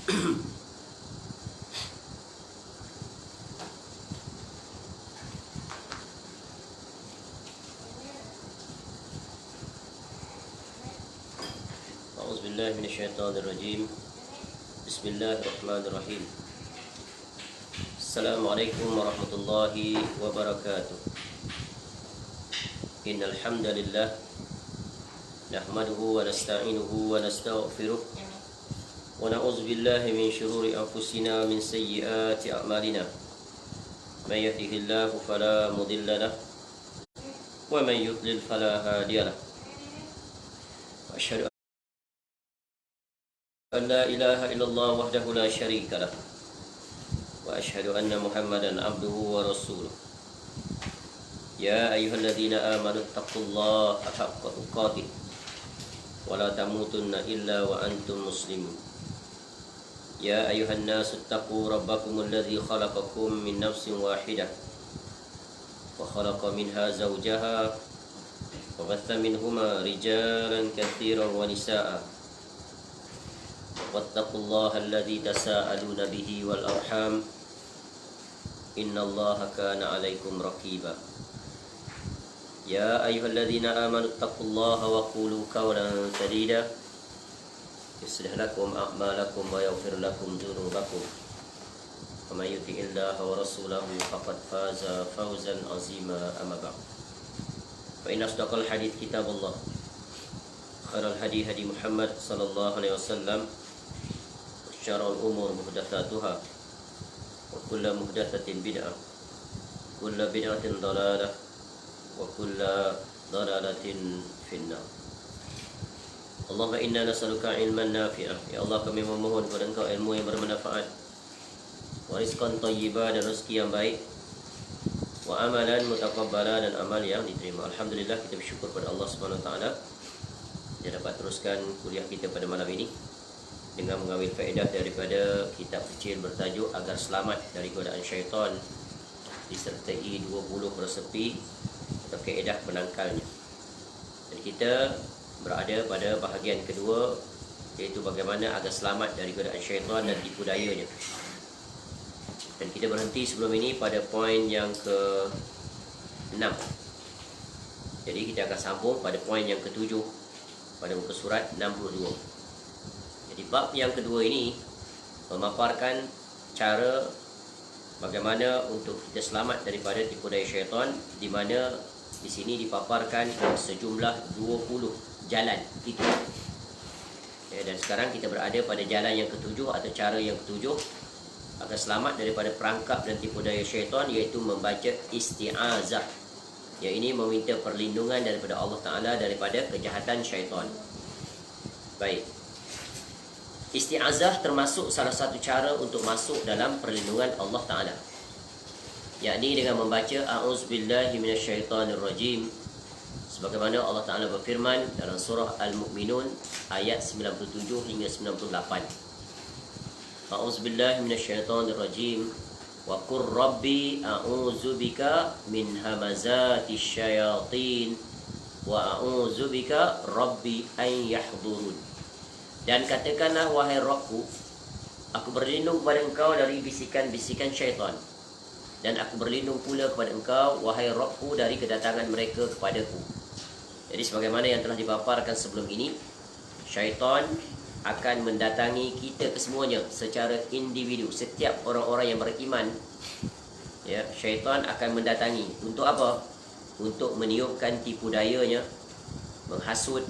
A'udzubillahi minasyaitonirrajim. Bismillahirrahmanirrahim. Assalamualaikum warahmatullahi wabarakatuh. Innal hamdalillah nahmaduhu wa nasta'inuhu wa nastaghfiruh wa na'udzu billahi min shururi anfusina min sayyiati a'malina. May yahdihillahu fala mudilla lahu wa may yudlil fala hadiya lahu. Asyhadu an la ilaha illallah wahdahu la syarika lah wa asyhadu anna Muhammadan abduhu wa rasuluh. Ya ayyuhalladzina amanu taqullaha haqqa tuqatih wa la tamutunna illa wa antum muslimun. Ya ayyuhan nasu taqu rabbakumul ladzi khalaqakum min nafsin wahidah wa khalaqa minha zawjaha wa batha minhuma rijalan katsiran wa nisaa'a. Wattaqullaha alladzi tasaaluna bihi wal arham innallaha kana 'alaikum raqiba. Ya ayyuhalladzina amanu taqullaha wa qulu qawlan sadida yuslih lakum a'malakum wa yaghfir lakum dhunubakum. Wa may yuti'illaha wa rasulahu faqad faza fawzan 'azima. Amma ba'd. Fa inna asdaqal hadits kitabullah. Khairal hadi hadi Muhammad sallallahu alaihi wasallam. Syarul umur muhdatsatuha wa kullu muhdatsatin bid'ah. Kullu bid'atin dalalah wa kullu dalalatin finnar. Allahumma inna nas'aluka ilman nafi'ah. Ya Allah, kami memohon kepada Engkau ilmu yang bermanfaat, wa rizqan thayyiban, dan rezeki yang baik, wa amalan mutaqabbala, dan amal yang diterima. Alhamdulillah, kita bersyukur kepada Allah Subhanahu wa taala yang dapat teruskan kuliah kita pada malam ini dengan mengambil faedah daripada kitab kecil bertajuk Agar Selamat dari Godaan Syaitan, disertai 20 resepi atau kaedah penangkalnya. Dan kita berada pada bahagian kedua, iaitu bagaimana agar selamat dari godaan syaitan dan tipu dayanya. Dan kita berhenti sebelum ini pada poin yang ke-6. Jadi kita akan sambung pada poin yang ke-7 pada muka surat 62. Jadi bab yang kedua ini memaparkan cara bagaimana untuk kita selamat daripada tipu daya syaitan, di mana di sini dipaparkan sejumlah 20 jalan itu. Ya, dan sekarang kita berada pada jalan yang ke-7 atau cara yang ke-7 agar selamat daripada perangkap dan tipu daya syaitan, iaitu membaca isti'azah. Ya, ini meminta perlindungan daripada Allah Ta'ala daripada kejahatan syaitan. Baik. Isti'azah termasuk salah satu cara untuk masuk dalam perlindungan Allah Ta'ala, yakni dengan membaca A'udzubillahi minasyaitonirrajim, sebagaimana Allah Ta'ala berfirman dalam surah Al-Mu'minun ayat 97 hingga 98. A'udzubillahi minasyaitonirrajim wa qur rabbi a'udzubika min hamazatis syayatin wa a'udzubika rabbi an yahdurun. Dan katakanlah, wahai Rabbku, aku berlindung kepada Engkau dari bisikan-bisikan syaitan, dan aku berlindung pula kepada Engkau, wahai Rabbku, dari kedatangan mereka kepadaku. Jadi sebagaimana yang telah dipaparkan sebelum ini, syaitan akan mendatangi kita kesemuanya secara individu. Setiap orang-orang yang beriman, ya, syaitan akan mendatangi. Untuk apa? Untuk meniupkan tipu dayanya, menghasut,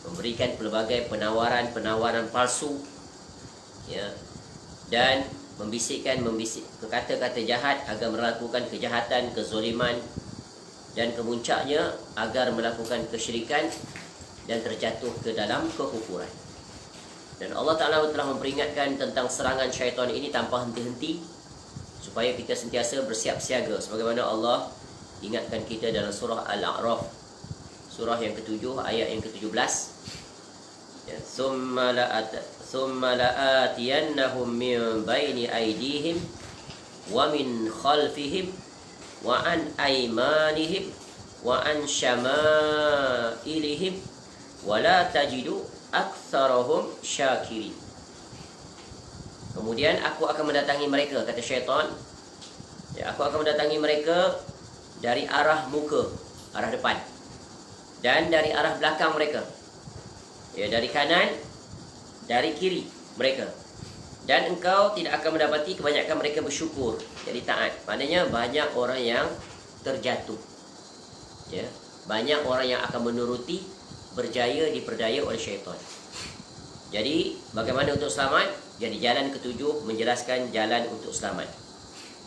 memberikan pelbagai penawaran palsu, ya, dan membisikkan kata-kata jahat agar melakukan kejahatan, kezoliman, dan kemuncaknya agar melakukan kesyirikan dan terjatuh ke dalam kekufuran. Dan Allah Ta'ala telah memperingatkan tentang serangan syaitan ini tanpa henti-henti, supaya kita sentiasa bersiap siaga, sebagaimana Allah ingatkan kita dalam surah Al-A'raf, surah yang ke-7 ayat yang ke-17. Ya, summa la'atiyannahum min baini aydihim wa min khalfihim wa an aymanihim wa an syama'ilihim wa la tajidu aktsarahum syakirin. Kemudian aku akan mendatangi mereka, kata syaitan. Ya, aku akan mendatangi mereka dari arah muka, arah depan, dan dari arah belakang mereka. Ya, dari kanan, dari kiri mereka. Dan engkau tidak akan mendapati kebanyakan mereka bersyukur, jadi taat. Maknanya banyak orang yang terjatuh. Ya, banyak orang yang akan menuruti, berjaya diperdaya oleh syaitan. Jadi bagaimana untuk selamat? Jadi jalan ketujuh menjelaskan jalan untuk selamat,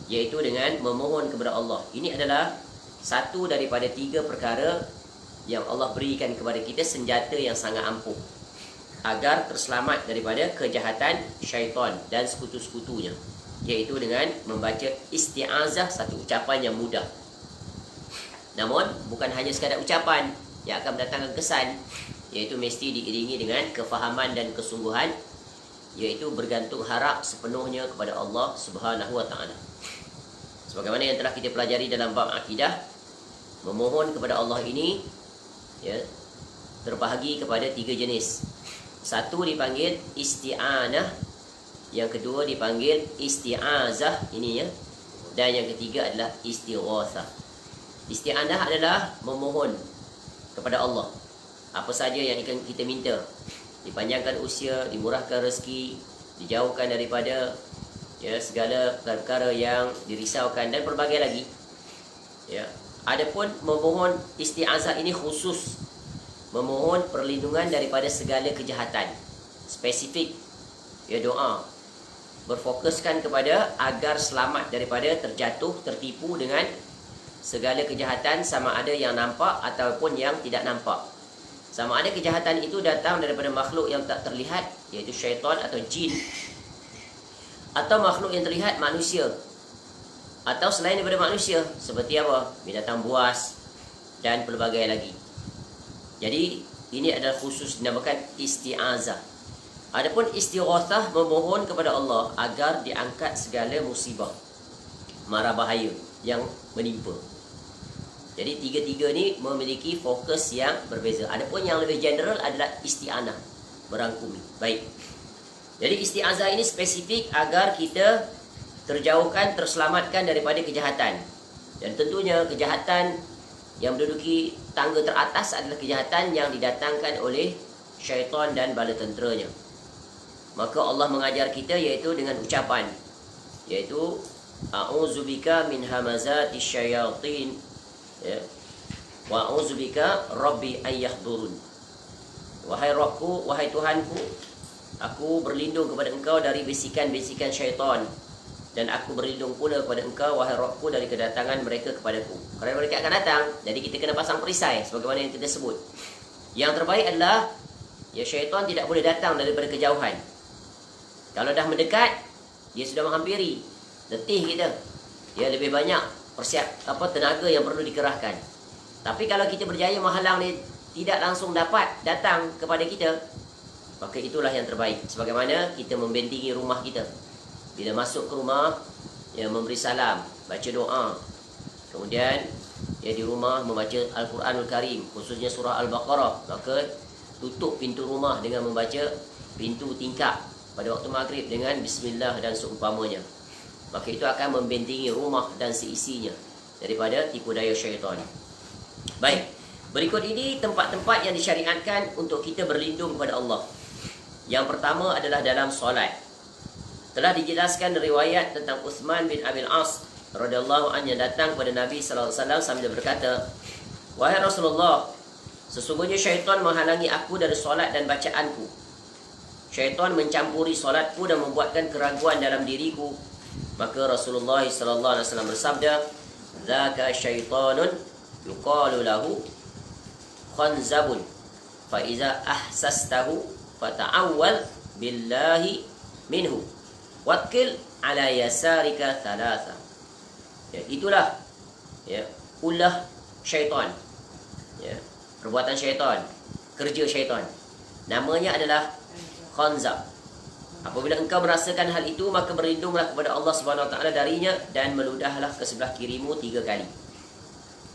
yaitu dengan memohon kepada Allah. Ini adalah satu daripada 3 perkara yang Allah berikan kepada kita, senjata yang sangat ampuh agar terselamat daripada kejahatan syaitan dan sekutu-sekutunya, yaitu dengan membaca isti'azah, satu ucapan yang mudah. Namun bukan hanya sekadar ucapan yang akan mendatangkan kesan, yaitu mesti diiringi dengan kefahaman dan kesungguhan, yaitu bergantung harap sepenuhnya kepada Allah Subhanahu wa taala. Sebagaimana yang telah kita pelajari dalam bab akidah, memohon kepada Allah ini ya terbahagi kepada 3 jenis. Satu dipanggil isti'anah, yang kedua dipanggil isti'azah ini ya, dan yang ketiga adalah istighatsah. Isti'anah adalah memohon kepada Allah apa saja yang kita minta, dipanjangkan usia, dimurahkan rezeki, dijauhkan daripada ya segala perkara yang dirisaukan dan pelbagai lagi. Ya. Adapun memohon isti'azah ini khusus memohon perlindungan daripada segala kejahatan. Spesifik ya, doa berfokuskan kepada agar selamat daripada terjatuh, tertipu dengan segala kejahatan, sama ada yang nampak ataupun yang tidak nampak. Sama ada kejahatan itu datang daripada makhluk yang tak terlihat, iaitu syaitan atau jin, atau makhluk yang terlihat, manusia, atau selain daripada manusia, seperti apa? Binatang buas dan pelbagai lagi. Jadi ini adalah khusus dinamakan isti'azah. Adapun istighatsah, memohon kepada Allah agar diangkat segala musibah, mara bahaya yang menimpa. Jadi 3-3 ni memiliki fokus yang berbeza. Adapun yang lebih general adalah isti'anah, merangkumi. Baik. Jadi isti'azah ini spesifik agar kita terjauhkan, terselamatkan daripada kejahatan. Dan tentunya kejahatan yang menduduki tangga teratas adalah kejahatan yang didatangkan oleh syaitan dan bala tenteranya. Maka Allah mengajar kita iaitu dengan ucapan, iaitu a'udzubika min hamazati syayatin, ya, wa a'udzubika rabbi an yahdurun. Wahai Rabbku, wahai Tuhanku, aku berlindung kepada engkau dari bisikan-bisikan syaitan, dan aku berlindung pula kepada engkau, wahai Rabbku, dari kedatangan mereka kepadaku. Kerana mereka akan datang, jadi kita kena pasang perisai sebagaimana yang kita sebut. Yang terbaik adalah ya, syaitan tidak boleh datang daripada kejauhan. Kalau dah mendekat, dia sudah menghampiri, letih kita. Ya, lebih banyak tenaga yang perlu dikerahkan. Tapi kalau kita berjaya menghalang dia tidak langsung dapat datang kepada kita, maka itulah yang terbaik. Sebagaimana kita membentengi rumah kita. Bila masuk ke rumah, ya, memberi salam, baca doa. Kemudian ya, di rumah membaca Al-Quranul Karim, khususnya surah Al-Baqarah. Maka tutup pintu rumah dengan membaca pintu tingkap pada waktu maghrib dengan bismillah dan seumpamanya. Maka itu akan membentengi rumah dan seisinya daripada tipu daya syaitan. Baik, berikut ini tempat-tempat yang disyariatkan untuk kita berlindung kepada Allah. Yang pertama adalah dalam solat. Telah dijelaskan riwayat tentang Uthman bin Abil As radhiyallahu anhu yang datang kepada Nabi sallallahu alaihi wasallam sambil berkata, "Wahai Rasulullah, sesungguhnya syaitan menghalangi aku dari solat dan bacaanku. Syaitan mencampuri solatku dan membuatkan keraguan dalam diriku." Maka Rasulullah sallallahu alaihi wasallam bersabda, "Dzaka syaitanun yuqalu lahu khanzabun, fa iza ahsastahu fata'awwal billahi minhu. Wakil ala yasarika thalatha." Ya, itulah ya, ulah syaitan. Ya, perbuatan syaitan, kerja syaitan. Namanya adalah khanzab. Apabila engkau merasakan hal itu, maka berlindunglah kepada Allah Subhanahu wa taala darinya dan meludahlah ke sebelah kirimu 3 kali.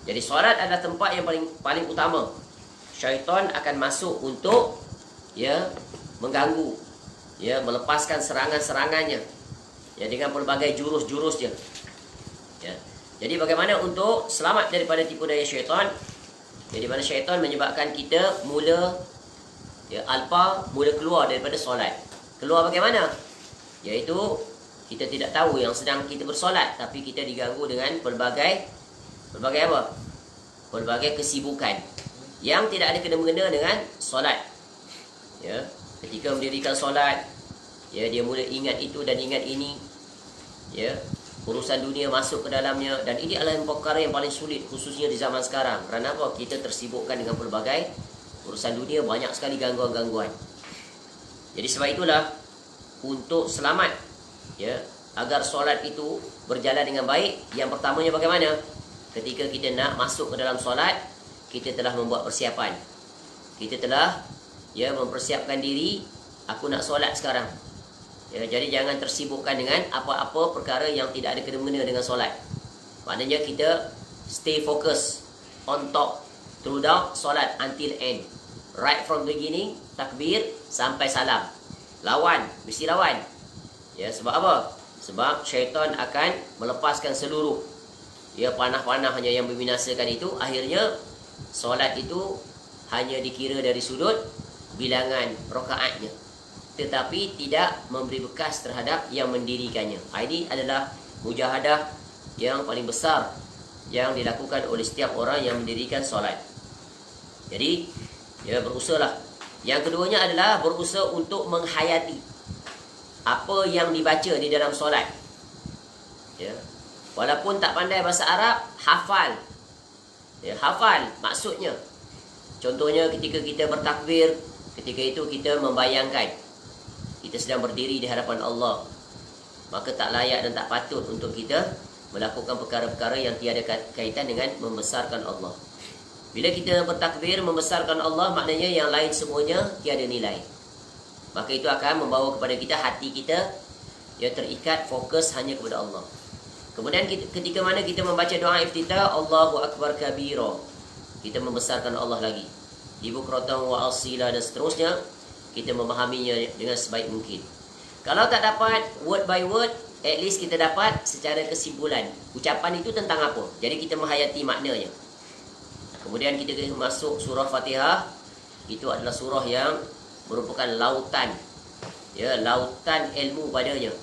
Jadi solat adalah tempat yang paling utama. Syaitan akan masuk untuk ya mengganggu, ya, melepaskan serangan-serangannya, ya, dengan pelbagai jurus-jurusnya. Ya. Jadi bagaimana untuk selamat daripada tipu daya syaitan? Jadi mana syaitan menyebabkan kita mula, ya, mula keluar daripada solat. Keluar bagaimana? Iaitu kita tidak tahu yang sedang kita bersolat, tapi kita diganggu dengan pelbagai apa? Pelbagai kesibukan yang tidak ada kena-mengena dengan solat. Ya, ketika mendirikan solat, ya, dia mula ingat itu dan ingat ini. Ya, urusan dunia masuk ke dalamnya, dan ini adalah perkara yang paling sulit khususnya di zaman sekarang. Kerana apa? Kita tersibukkan dengan pelbagai urusan dunia, banyak sekali gangguan-gangguan. Jadi sebab itulah, untuk selamat, ya, agar solat itu berjalan dengan baik, yang pertamanya bagaimana? Ketika kita nak masuk ke dalam solat, kita telah membuat persiapan. Kita telah, ya, mempersiapkan diri, aku nak solat sekarang. Ya, jadi jangan tersibukkan dengan apa-apa perkara yang tidak ada kena-mengena dengan solat. Maknanya kita stay focus on top throughout solat until end. Right from beginning, takbir sampai salam. Lawan, mesti lawan. Ya, sebab apa? Sebab syaitan akan melepaskan seluruh, ya, panah-panahnya yang membinasakan itu. Akhirnya solat itu hanya dikira dari sudut bilangan rakaatnya, tetapi tidak memberi bekas terhadap yang mendirikannya. Ini adalah mujahadah yang paling besar yang dilakukan oleh setiap orang yang mendirikan solat. Jadi, ya, berusahalah. Yang keduanya adalah berusaha untuk menghayati apa yang dibaca di dalam solat. Ya, walaupun tak pandai bahasa Arab, hafal. Ya, hafal maksudnya. Contohnya ketika kita bertakbir, ketika itu kita membayangkan kita sedang berdiri di hadapan Allah, maka tak layak dan tak patut untuk kita melakukan perkara-perkara yang tiada kaitan dengan membesarkan Allah. Bila kita bertakbir membesarkan Allah, maknanya yang lain semuanya tiada nilai. Maka itu akan membawa kepada kita, hati kita, ya, terikat fokus hanya kepada Allah. Kemudian ketika mana kita membaca doa iftitah, Allahu Akbar kabira, kita membesarkan Allah lagi. Ibu Bukratan wa asila dan seterusnya, kita memahaminya dengan sebaik mungkin. Kalau tak dapat word by word, at least kita dapat secara kesimpulan ucapan itu tentang apa. Jadi kita menghayati maknanya. Kemudian kita masuk surah Fatihah. Itu adalah surah yang merupakan lautan, ya, lautan ilmu padanya.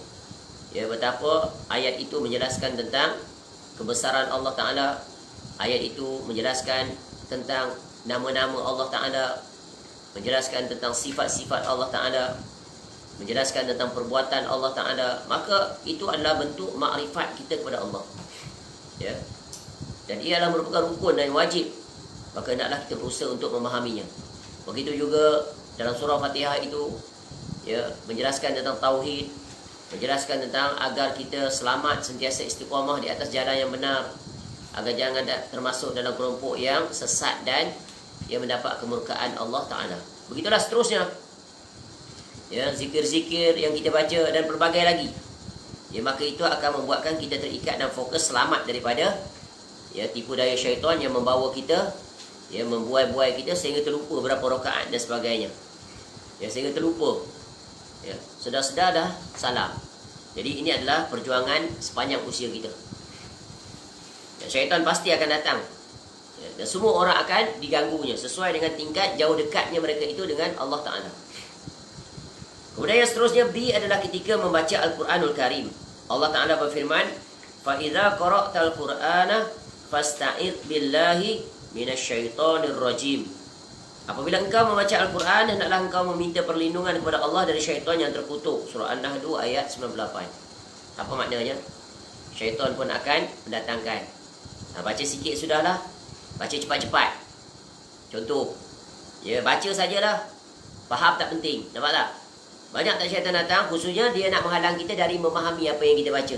Ya, betapa ayat itu menjelaskan tentang kebesaran Allah Ta'ala. Ayat itu menjelaskan tentang nama-nama Allah Ta'ala, menjelaskan tentang sifat-sifat Allah Ta'ala, menjelaskan tentang perbuatan Allah Ta'ala. Maka itu adalah bentuk makrifat kita kepada Allah, ya. Dan ia adalah merupakan rukun dan wajib. Maka hendaklah kita berusaha untuk memahaminya. Begitu juga dalam surah Fatihah itu, ya, menjelaskan tentang tauhid, menjelaskan tentang agar kita selamat, sentiasa istiqamah di atas jalan yang benar, agar jangan termasuk dalam kelompok yang sesat dan yang mendapat kemurkaan Allah Ta'ala. Begitulah seterusnya, ya, zikir-zikir yang kita baca dan pelbagai lagi. Ya, maka itu akan membuatkan kita terikat dan fokus selamat daripada, ya, tipu daya syaitan yang membawa kita, ya, membuai-buai kita sehingga terlupa berapa rakaat dan sebagainya. Ya, sehingga terlupa. Ya, sedar-sedar dah salah. Jadi ini adalah perjuangan sepanjang usia kita. Ya, syaitan pasti akan datang. Ya, dan semua orang akan diganggunya sesuai dengan tingkat jauh dekatnya mereka itu dengan Allah Ta'ala. Kemudian yang seterusnya, B adalah ketika membaca Al-Quranul Karim. Allah Ta'ala berfirman, فَإِذَا قَرَأْتَ الْقُرْآنَ فَاسْتَعِذْ بِاللَّهِ مِنَ الشَّيْطَانِ الرَّجِيمِ. Apabila engkau membaca Al-Quran, hendaklah engkau meminta perlindungan kepada Allah dari syaitan yang terkutuk. Surah An-Nahl ayat 98. Apa maknanya? Syaitan pun akan mendatangkan. Baca sikit sudahlah. Baca cepat-cepat. Contoh, ya, baca sajalah. Faham tak penting. Nampak tak? Banyak tak syaitan datang, khususnya dia nak menghalang kita dari memahami apa yang kita baca.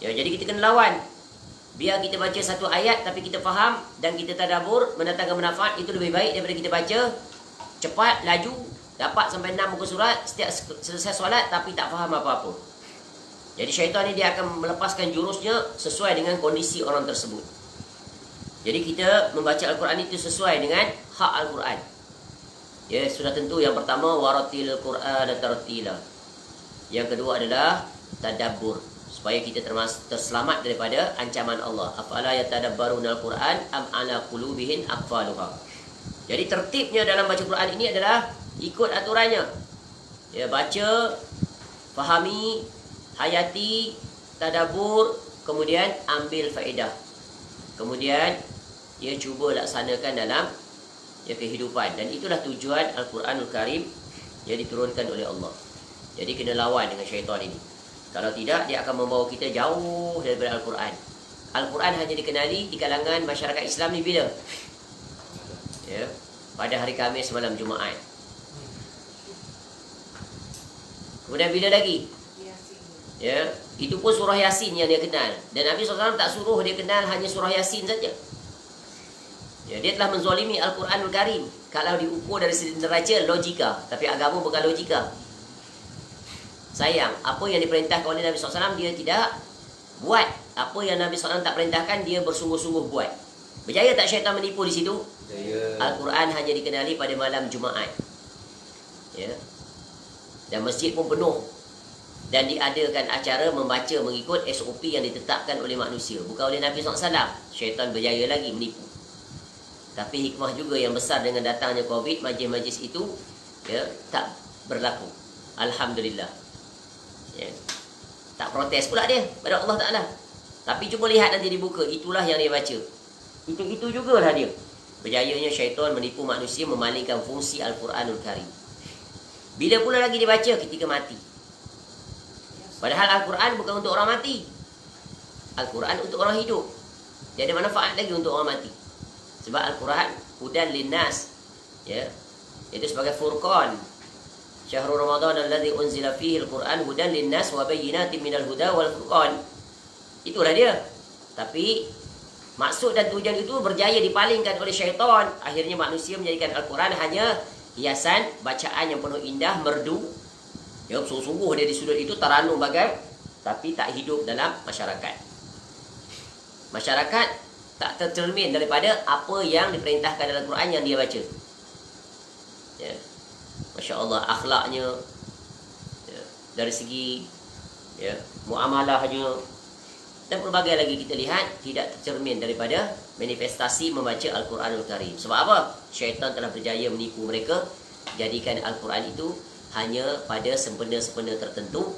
Ya, jadi kita kena lawan. Biar kita baca satu ayat tapi kita faham dan kita tadabbur, mendatangkan manfaat, itu lebih baik daripada kita baca cepat, laju, dapat sampai 6 muka surat, setiap selesai solat tapi tak faham apa-apa. Jadi syaitan ni dia akan melepaskan jurusnya sesuai dengan kondisi orang tersebut. Jadi kita membaca Al-Quran itu sesuai dengan hak Al-Quran. Ya, sudah tentu yang pertama waratil Quran tartila. Yang kedua adalah tadabbur, supaya kita terselamat daripada ancaman Allah. Afala yatadabbaruna al-Quran am ala qulubihin aqfaluha. Jadi tertibnya dalam baca Quran ini adalah ikut aturannya. Ya, baca, fahami, hayati, tadabbur, kemudian ambil faedah. Kemudian ia cuba laksanakan dalam kehidupan. Dan itulah tujuan Al-Quranul Karim yang diturunkan oleh Allah. Jadi kena lawan dengan syaitan ini. Kalau tidak, dia akan membawa kita jauh daripada Al-Quran. Al-Quran hanya dikenali di kalangan masyarakat Islam ni bila? Ya, pada hari Khamis malam Jumaat. Kemudian bila lagi? Ya, itu pun surah Yasin yang dia kenal. Dan Nabi SAW tak suruh dia kenal hanya surah Yasin saja. Ya, dia telah menzalimi Al-Quranul Karim kalau diukur dari segi neraca logika. Tapi agama bukan logika. Sayang, apa yang diperintahkan oleh Nabi SAW dia tidak buat. Apa yang Nabi SAW tak perintahkan dia bersungguh-sungguh buat. Berjaya tak syaitan menipu di situ? Berjaya. Al-Quran hanya dikenali pada malam Jumaat. Ya. Dan masjid pun penuh. Dan diadakan acara membaca mengikut SOP yang ditetapkan oleh manusia, bukan oleh Nabi SAW. Syaitan berjaya lagi menipu. Tapi hikmah juga yang besar dengan datangnya COVID, majlis-majlis itu ya, tak berlaku. Alhamdulillah. Ya. Tak protes pula dia pada Allah Ta'ala. Tapi cuba lihat nanti dibuka, itulah yang dia baca. Itu jugalah dia. Berjayanya syaitan menipu manusia, memalingkan fungsi Al-Quranul Karim. Bila pula lagi dibaca? Ketika mati. Padahal Al-Quran bukan untuk orang mati. Al-Quran untuk orang hidup. Dia ada manfaat lagi untuk orang mati. Sebab Al-Quran hudan linnas. Ya. Itu sebagai furqan. Syahrul Ramadan alladzi unzila fihi al-Quran hudan linnas wa bayyinatin minal huda wal furqan. Itulah dia. Tapi maksud dan tujuan itu berjaya dipalingkan oleh syaitan. Akhirnya manusia menjadikan Al-Quran hanya hiasan, bacaan yang penuh indah, merdu. Ya, sungguh-sungguh dia di sudut itu taranum bagai, tapi tak hidup dalam masyarakat. Masyarakat tak tercermin daripada apa yang diperintahkan dalam Quran yang dia baca. Ya. Masya Allah, akhlaknya, ya, dari segi ya, muamalahnya, dan pelbagai lagi kita lihat tidak tercermin daripada manifestasi membaca Al-Quranul Karim. Sebab apa? Syaitan telah berjaya menipu mereka, jadikan Al-Quran itu hanya pada sempena-sempena tertentu,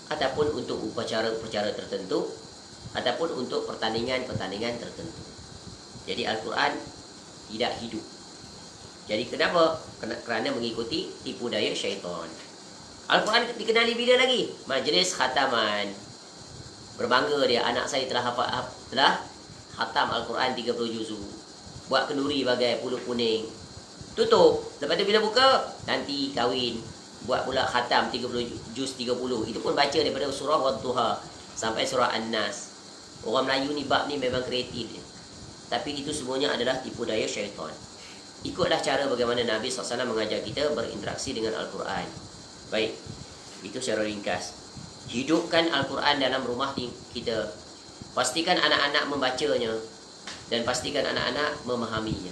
ataupun untuk upacara-upacara tertentu, ataupun untuk pertandingan-pertandingan tertentu. Jadi Al-Quran tidak hidup. Jadi kenapa? Kerana mengikuti tipu daya syaitan. Al-Quran dikenali bila lagi? Majlis khataman. Berbangga dia, anak saya telah khatam Al-Quran 30 juzuk. Buat kenduri bagai pulut kuning. Tutup. Lepas tu bila buka, nanti kahwin. Buat pula khatam 30 juz 30. Itu pun baca daripada surah Wadduha sampai surah An-Nas. Orang Melayu ni bab ni memang kreatif dia. Tapi itu semuanya adalah tipu daya syaitan. Ikutlah cara bagaimana Nabi SAW mengajar kita berinteraksi dengan Al-Quran. Baik, itu secara ringkas. Hidupkan Al-Quran dalam rumah kita. Pastikan anak-anak membacanya. Dan pastikan anak-anak memahaminya.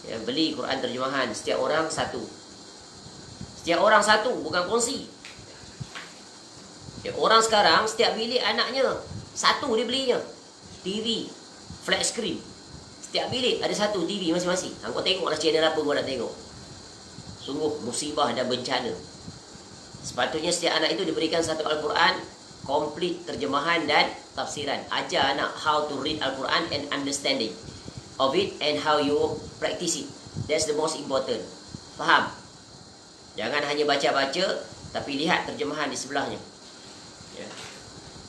Ya, beli Quran terjemahan. Setiap orang satu. Setiap orang satu, bukan kongsi. Ya, orang sekarang, setiap bilik anaknya satu dia belinya. TV, flat screen. Setiap bilik ada satu TV masing-masing. Kau tengoklah channel apa kau nak tengok. Sungguh musibah dan bencana. Sepatutnya setiap anak itu diberikan satu Al-Quran, komplit terjemahan dan tafsiran. Ajar anak how to read Al-Quran and understanding of it and how you practice it. That's the most important. Faham? Jangan hanya baca-baca, tapi lihat terjemahan di sebelahnya. Ya.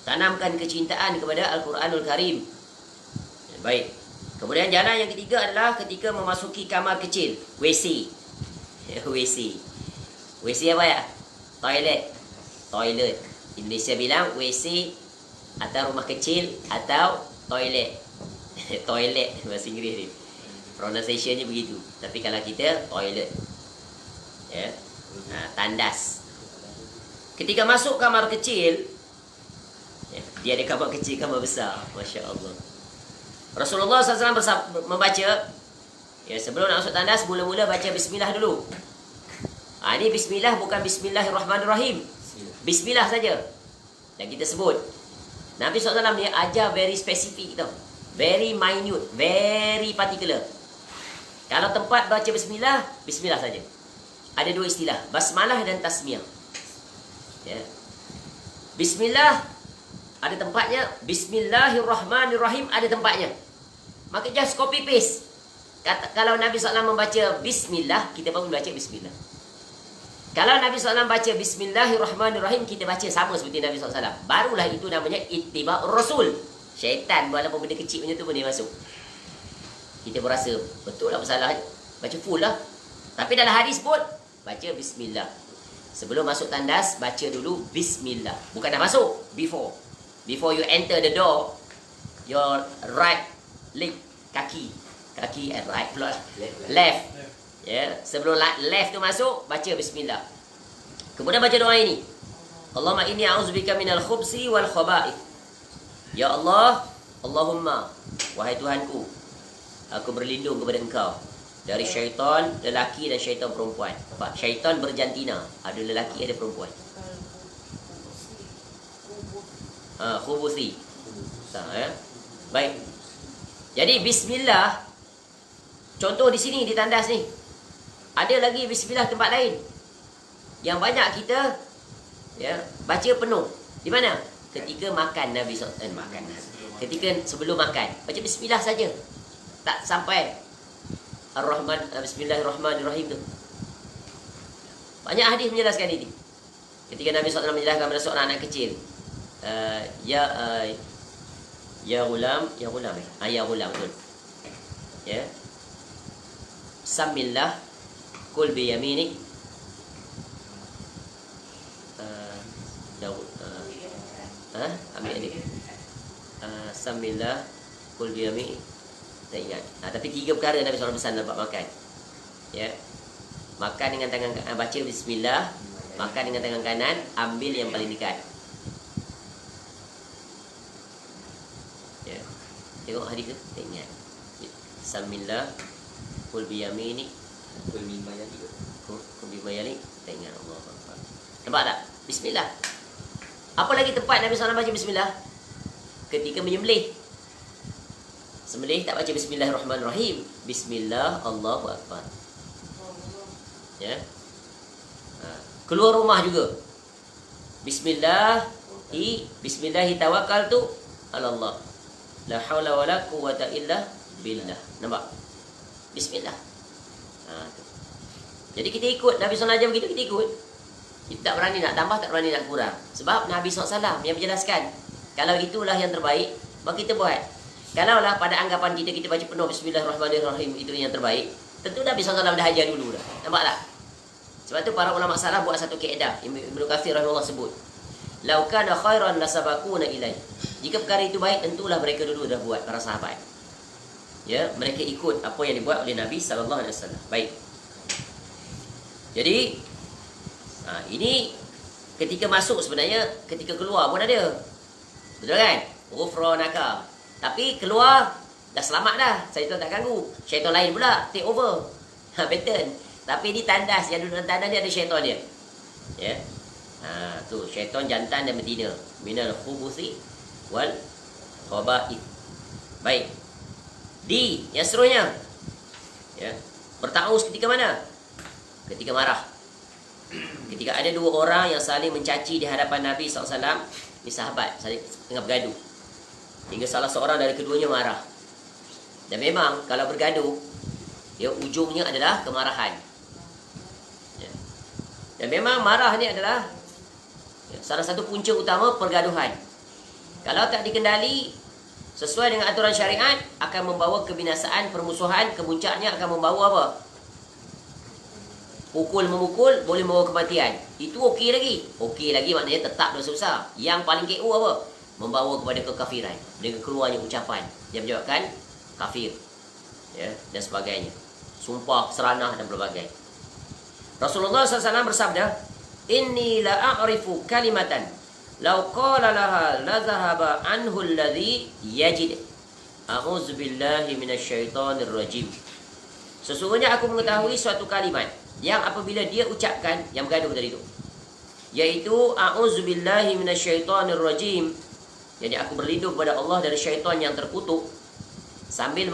Tanamkan kecintaan kepada Al-Quranul Karim. Ya, baik. Kemudian jalan yang ketiga adalah ketika memasuki kamar kecil. WC. WC. WC apa ya? Toilet. Toilet. Indonesia bilang WC atau rumah kecil atau toilet. Toilet bahasa Inggeris ni. Pronunciation-nya begitu. Tapi kalau kita toilet. Ya. Tandas. Ketika masuk kamar kecil, ya, dia ada kamar kecil, kamar besar. Masya Allah. Rasulullah SAW membaca, ya, sebelum nak masuk tandas, mula-mula baca bismillah dulu. Ini bismillah bukan bismillahirrahmanirrahim. Bismillah saja yang kita sebut. Nabi SAW ni ajar very spesifik tau. Very minute, very particular. Kalau tempat baca bismillah, bismillah saja. Ada dua istilah, basmalah dan tasmiyah. Ya. Bismillah ada tempatnya, bismillahirrahmanirrahim ada tempatnya. Maka just copy paste. Kalau Nabi SAW membaca bismillah, kita pun membaca bismillah. Kalau Nabi SAW baca bismillahirrahmanirrahim, kita baca sama seperti Nabi SAW. Barulah itu namanya ittiba'ur rasul. Syaitan walaupun benda kecil macam tu pun dia masuk. Kita berasa betul lah masalah, baca full lah. Tapi dalam hadis pun baca bismillah. Sebelum masuk tandas, baca dulu bismillah. Bukan dah masuk, before you enter the door, your right leg, kaki and right pula, left. Ya, sebelum left tu masuk, baca bismillah. Kemudian baca doa ini. Allahumma inni a'udzubika minal khubsi wal khaba'ith. Ya Allah, Allahumma, wahai Tuhanku, aku berlindung kepada Engkau dari syaitan lelaki dan syaitan perempuan. Nampak? Syaitan berjantina, ada lelaki ada perempuan. Khubuthi. Ya. Baik. Jadi bismillah, contoh di sini di tandas ni. Ada lagi bismillah tempat lain yang banyak kita ya baca penuh. Di mana? Ketika makan Nabi SAW. Ketika sebelum makan, baca bismillah saja. Tak sampai Ar-Rahman, Bismillahirrahmanirrahim tu. Banyak hadis menjelaskan ini. Ketika Nabi SAW menjelaskan kepada seorang anak kecil, ya ghulam betul. Ya. Samillah kul bi yaminik. Ambil adik. Samillah kul bi yaminik. Tak ingat. Tapi 3 perkara Nabi SAW pesan dalam makan. Ya. Makan dengan tangan kanan, baca bismillah, makan dengan tangan kanan, ambil yang paling dekat. Ya. Tengok hadis tu, tak ingat. Samillah kul bi yaminik. Kul mimma yali. Tak ingat Allah. Nampak tak? Bismillah. Apa lagi tempat Nabi SAW baca bismillah? Ketika menyembelih. Sembelih tak baca bismillahirrahmanirrahim. Bismillah, Allahu akbar. Ya. Keluar rumah juga. Bismillahi tawakkaltu 'ala Allah. La haula wala quwwata illa billah. Nampak? Bismillah. Jadi kita ikut Nabi SAW ajar begitu, kita ikut. Kita tak berani nak tambah, tak berani nak kurang. Sebab Nabi SAW yang menjelaskan, kalau itulah yang terbaik, maka kita buat. Kalaulah pada anggapan kita baca penuh bismillahirrahmanirrahim itu yang terbaik, tentu Nabi SAW dah ajar dulu dah. Nampak tak? Sebab tu para ulama salaf buat satu kaedah. Ibnu Katsir rahimahullah sebut, "Lau kana khairan lasabaquna ilai." Jika perkara itu baik, tentulah mereka dulu dah buat, para sahabat. Ya, mereka ikut apa yang dibuat oleh Nabi sallallahu alaihi wasallam. Baik. Jadi ini ketika masuk, sebenarnya ketika keluar pun ada. Betul kan? Ghufranaka. Tapi keluar dah selamat dah. Syaitan tak ganggu. Syaitan lain pula take over. Betul. Tapi di tandas, yang duduk dalam tandas dia ada syaitan dia. Ya. Tu syaitan jantan dan betina. Minal khubuthi wal khaba'ith. Baik. Yang seterusnya. Ya. Bertaus ketika mana? Ketika marah. Ketika ada 2 orang yang saling mencaci di hadapan Nabi SAW. Ni sahabat saling tengah bergaduh. Hingga salah seorang dari keduanya marah. Dan memang kalau bergaduh, ya ujungnya adalah kemarahan. Ya. Dan memang marah ni adalah salah satu punca utama pergaduhan. Kalau tak dikendali sesuai dengan aturan syariat, akan membawa kebinasaan, permusuhan. Kemuncaknya akan membawa apa? Pukul-memukul boleh membawa kematian. Itu okey lagi. Okey lagi maknanya tetap dosa besar. Yang paling KO apa? Membawa kepada kekafiran dengan keluarnya ucapan yang menyebabkan kafir, ya, dan sebagainya, sumpah, seranah dan berbagai. Rasulullah SAW bersabda, "Inni la a'rifu kalimatan law qala laha la dhahaba anhu alladhi yajid. A'udzubillahi minasyaitonir rajim." Sesungguhnya aku mengetahui suatu kalimat yang apabila dia ucapkan yang bergaduh tadi tu, iaitu a'udzubillahi minasyaitonirrajim. Jadi aku berlindung kepada Allah dari syaitan yang terkutuk, sambil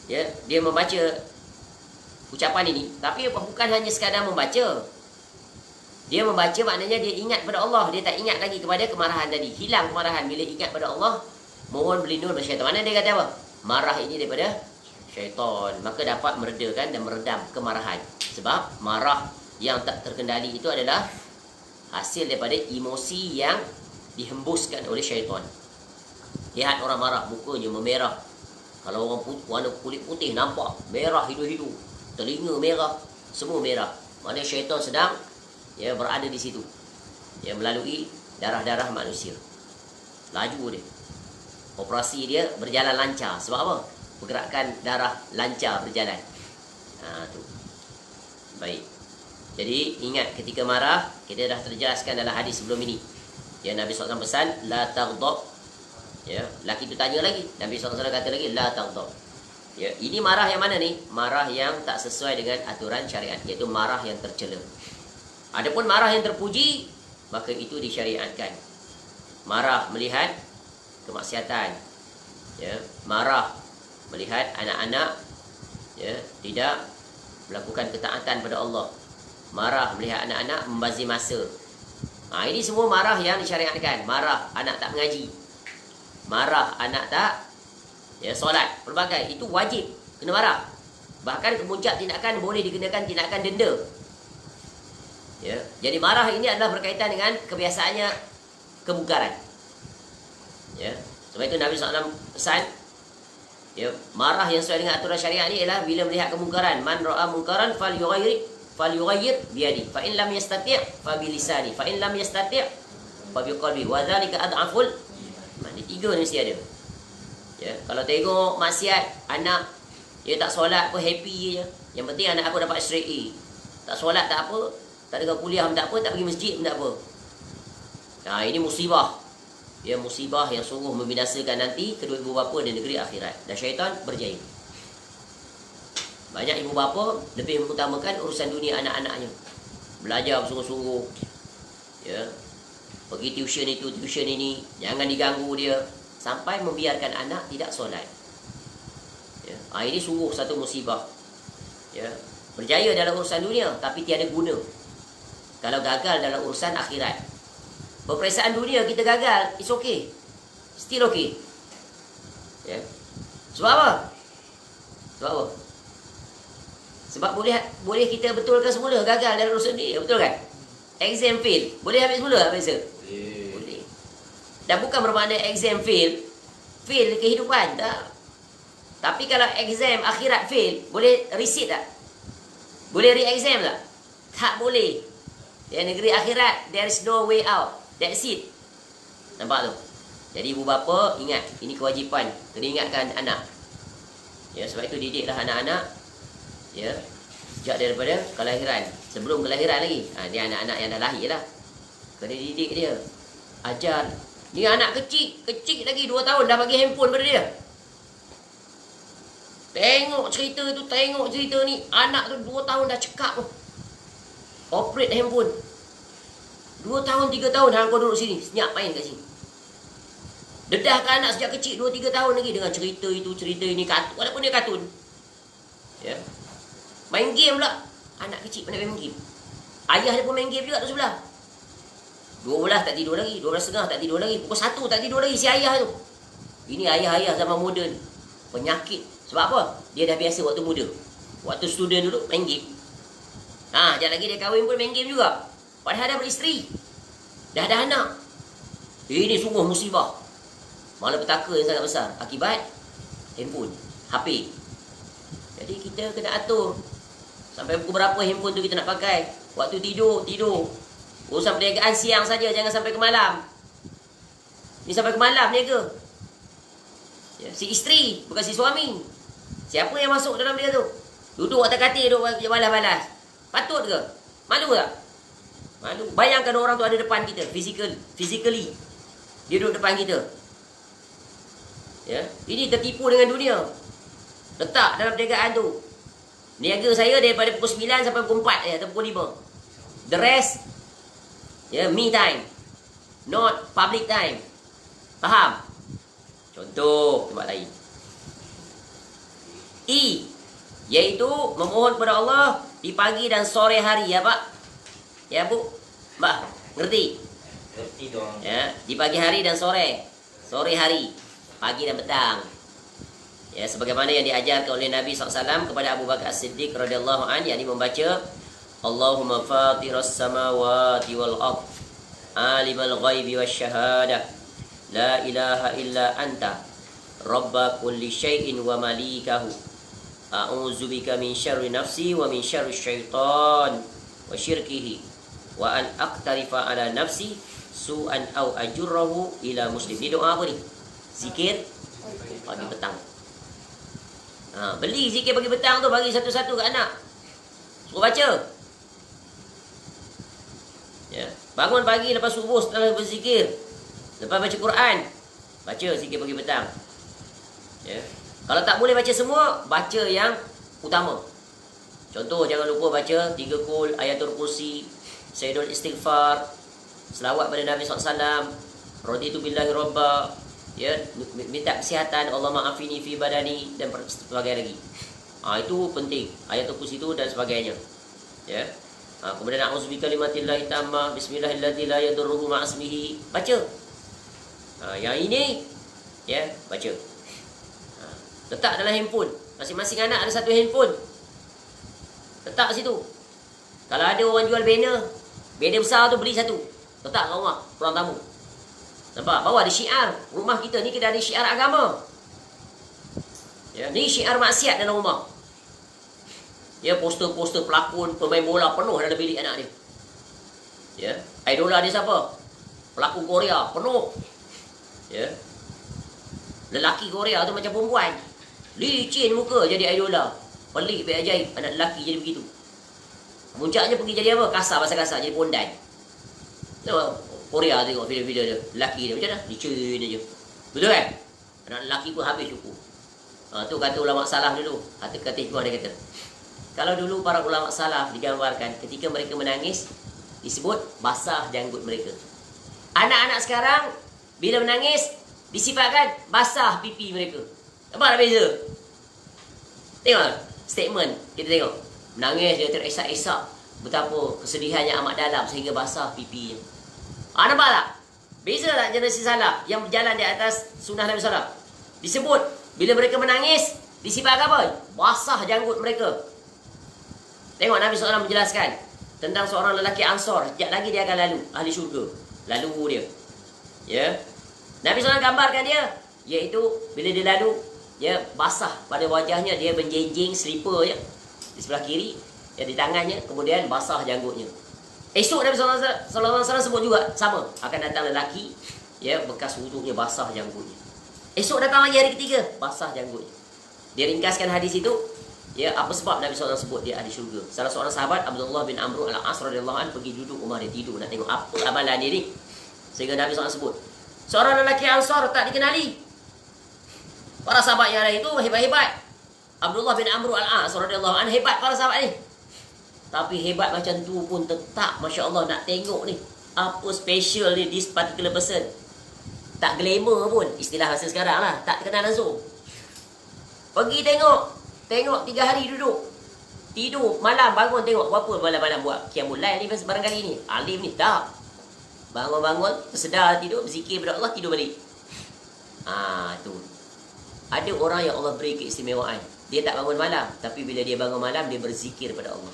dia membaca ucapan ini. Tapi bukan hanya sekadar membaca. Dia membaca maknanya dia ingat pada Allah. Dia tak ingat lagi kepada kemarahan tadi. Hilang kemarahan bila ingat pada Allah. Mohon berlindung daripada syaitan. Mana dia kata apa? Marah ini daripada syaitan. Maka dapat meredakan dan meredam kemarahan. Sebab marah yang tak terkendali itu adalah hasil daripada emosi yang dihembuskan oleh syaitan. Lihat orang marah, mukanya memerah. Kalau orang warna kulit putih nampak merah hidu-hidu. Telinga merah, semua merah. Maknanya syaitan sedang berada di situ, melalui darah-darah manusia. Laju dia, operasi dia berjalan lancar. Sebab apa? Pergerakan darah lancar berjalan. Tu. Baik. Jadi ingat, ketika marah, kita dah terjelaskan dalam hadis sebelum ini. Nabi SAW pesan, la taghdab. Laki tu tanya lagi, Nabi SAW kata lagi, la taghdab. Ini marah yang mana ni? Marah yang tak sesuai dengan aturan syariat, iaitu marah yang tercela. Adapun marah yang terpuji, maka itu disyariatkan. Marah melihat kemaksiatan, marah melihat anak-anak tidak melakukan ketaatan pada Allah, marah melihat anak-anak membazir masa. Ini semua marah yang disyariatkan. Marah anak tak mengaji, marah anak tak solat, pelbagai, itu wajib kena marah. Bahkan kemuncak tindakan boleh dikenakan tindakan denda. Jadi marah ini adalah berkaitan dengan kebiasaannya kemungkaran. Sebab itu Nabi SAW pesan, marah yang sesuai dengan aturan syariat ni ialah bila melihat kemungkaran. Man ra'a mungkaran falyughayyir biyadi, fa in lam yastati' fa bilisani, fa in lam yastati' fa biqalbi, wa dzalika ad'aful iman. Tiga ni mesti ada. Kalau tengok maksiat, anak dia tak solat pun happy je. Yang penting anak aku dapat straight A. Tak solat tak apa, tak dengar kuliah pun tak apa, tak pergi masjid pun tak apa. Ini musibah. Musibah yang sungguh membinasakan nanti kedua ibu bapa di negeri akhirat. Dan syaitan berjaya. Banyak ibu bapa lebih mengutamakan urusan dunia anak-anaknya. Belajar bersungguh-sungguh. Pergi tuition itu, tuition ini. Jangan diganggu dia. Sampai membiarkan anak tidak solat. Ini sungguh satu musibah. Berjaya dalam urusan dunia, tapi tiada guna kalau gagal dalam urusan akhirat. Peperiksaan dunia kita gagal, it's okay, still okay. Sebab apa? Sebab boleh kita betulkan semula gagal dalam urusan dunia, betul kan? Exam fail, boleh ambil semula tak biasa? Boleh. Dan bukan bermakna exam fail kehidupan, tak. Tapi kalau exam akhirat fail, boleh resit tak? Boleh re-exam tak? Tak boleh. Di negeri akhirat, there is no way out. That's it. Nampak tu? Jadi ibu bapa ingat, ini kewajipan kena ingatkan anak. Sebab itu didiklah anak-anak sejak daripada kelahiran. Sebelum kelahiran lagi, dia anak-anak yang dah lahir lah, kena didik dia. Ajar. Ni anak kecil lagi 2 tahun dah bagi handphone pada dia. Tengok cerita ni. Anak tu 2 tahun dah cekap tu, operate handphone. 2 tahun, 3 tahun hang kau duduk sini, senyap main kat sini. Dedahkan anak sejak kecil 2-3 tahun lagi dengan cerita itu, cerita ini, kartun, walaupun dia kartun. Main game pula. Anak kecil pandai main game. Ayah dia pun main game juga tu sebelah. 12 tak tidur lagi, 12.30 tak tidur lagi, pukul 1 tak tidur lagi si ayah tu. Ini ayah-ayah zaman moden. Penyakit. Sebab apa? Dia dah biasa waktu muda. Waktu student dulu main game. Sekejap lagi dia kahwin pun main game juga. Padahal dah beristeri, dah ada anak. Ini sungguh musibah, malapetaka yang sangat besar akibat handphone, HP. Jadi kita kena atur sampai pukul berapa handphone tu kita nak pakai. Waktu tidur. Urusan perniagaan siang saja, jangan sampai ke malam. Ni sampai ke malam niaga. Si isteri, bukan si suami. Siapa yang masuk dalam dia tu? Duduk atas katil, duduk balas-balas. Patut ke? Malu tak? Malu. Bayangkan orang tu ada depan kita, physically. Dia duduk depan kita. Ini tertipu dengan dunia. Letak dalam perniagaan tu. Niaga saya daripada pukul 9 sampai pukul 4 atau pukul 5. The rest, me time. Not public time. Faham? Contoh tempat lain. E, iaitu memohon kepada Allah di pagi dan sore hari, ya Pak? Ya Bu? Mbak, ngerti? Ngerti dong. Ya, di pagi hari dan sore. Sore hari, pagi dan petang. Ya, sebagaimana yang diajarkan oleh Nabi SAW kepada Abu Bakar As-Siddiq radhiyallahu anhu, yakni membaca Allahumma fatiras samawati wal ard, alimal ghaibi wasyahadah, la ilaha illa anta, rabba kulli syai'in wa malikahu, a'udzubika min syarri nafsi wa min syarri syaitan wa syirkihi, wa an aqtarifa ala nafsi su'an au ajurrahu ila muslim. Ini doa apa ni? Zikir pagi petang. Beli zikir pagi petang tu, bagi satu-satu kat anak. Suruh baca. Ya, bangun pagi lepas subuh setelah berzikir, lepas baca Quran, baca zikir pagi petang. Ya. Kalau tak boleh baca semua, baca yang utama. Contoh, jangan lupa baca 3 kul, ayatul kursi, sayyidul istighfar, selawat pada Nabi SAW, raditu billahi rabba, ya, minta kesihatan, Allah ma'afini fi badani, dan sebagainya lagi. Itu penting, ayatul kursi itu dan sebagainya. Ya. Kemudian a'udzubika kalimatillahi tammah, bismillahirrahmanirrahim, la yadurruhu ma'asmihi, baca. Yang ini, ya, baca. Letak dalam handphone. Masing-masing anak ada satu handphone. Letak situ. Kalau ada orang jual banner besar tu, beli satu, letak kat rumah ruang tamu. Nampak? Bawa ada syiar. Rumah kita ni kita ada syiar agama. Ya, ni syiar maksiat dalam rumah. Ya, poster-poster pelakon, pemain bola penuh dalam bilik anak dia. Ya, idola dia siapa? Pelakon Korea, penuh. Ya. Lelaki Korea tu macam perempuan. Licin muka jadi idola. Pelik baik ajaib, anak lelaki jadi begitu. Puncaknya pergi jadi apa? Kasar, bahasa kasar, jadi pondan. Tengok Korea tengok video-video dia, lelaki dia macam mana? Licin aja. Betul kan? Anak lelaki pun habis cukup. Tu kata ulama salaf dulu. Kata-kata dia kata, kalau dulu para ulama salaf digambarkan ketika mereka menangis disebut basah janggut mereka. Anak-anak sekarang bila menangis disifatkan basah pipi mereka. Apa beza? Tengok statement, kita tengok. Menangis dia teresak-esak, betapa kesedihannya amat dalam sehingga basah pipinya. Nampak tak? Beza tak generasi salaf yang berjalan di atas sunnah Nabi SAW? Disebut bila mereka menangis disifatkan apa? Basah janggut mereka. Tengok Nabi SAW menjelaskan tentang seorang lelaki Ansar, sekejap lagi dia akan lalu ahli syurga. Lalu dia. Ya. Nabi SAW gambarkan dia, iaitu bila dia lalu, ya, basah pada wajahnya, dia menjenjing slipper je di sebelah kiri, ya, di tangannya, kemudian basah janggutnya. Esok Nabi SAW sebut juga sama, akan datang lelaki, ya, bekas wuduknya basah janggutnya. Esok datang lagi hari ketiga, basah janggutnya. Dia ringkaskan hadis itu. Ya, apa sebab Nabi SAW sebut dia ahli syurga? Salah seorang sahabat, Abdullah bin Amr al-As radhiyallahu anhu, pergi duduk rumah dia, tidur nak tengok apa amalan dia ni. Sehingga Nabi SAW sebut, seorang lelaki Ansar tak dikenali. Para sahabat yang lain itu hebat-hebat. Abdullah bin Amr al-As radhiyallahu anhu hebat para sahabat ni. Tapi hebat macam tu pun tetap, Masya Allah, nak tengok ni apa special ni this particular person. Tak glamour pun, istilah bahasa sekarang lah, tak kenal langsung. Pergi tengok 3 hari duduk, tidur, malam bangun tengok apa malam-malam buat qiyamul lail ni barangkali ni. Alim ni tak. Bangun-bangun, tersedar tidur, berzikir kepada Allah, tidur balik. Tu. Ada orang yang Allah beri keistimewaan. Dia tak bangun malam, tapi bila dia bangun malam, dia berzikir kepada Allah.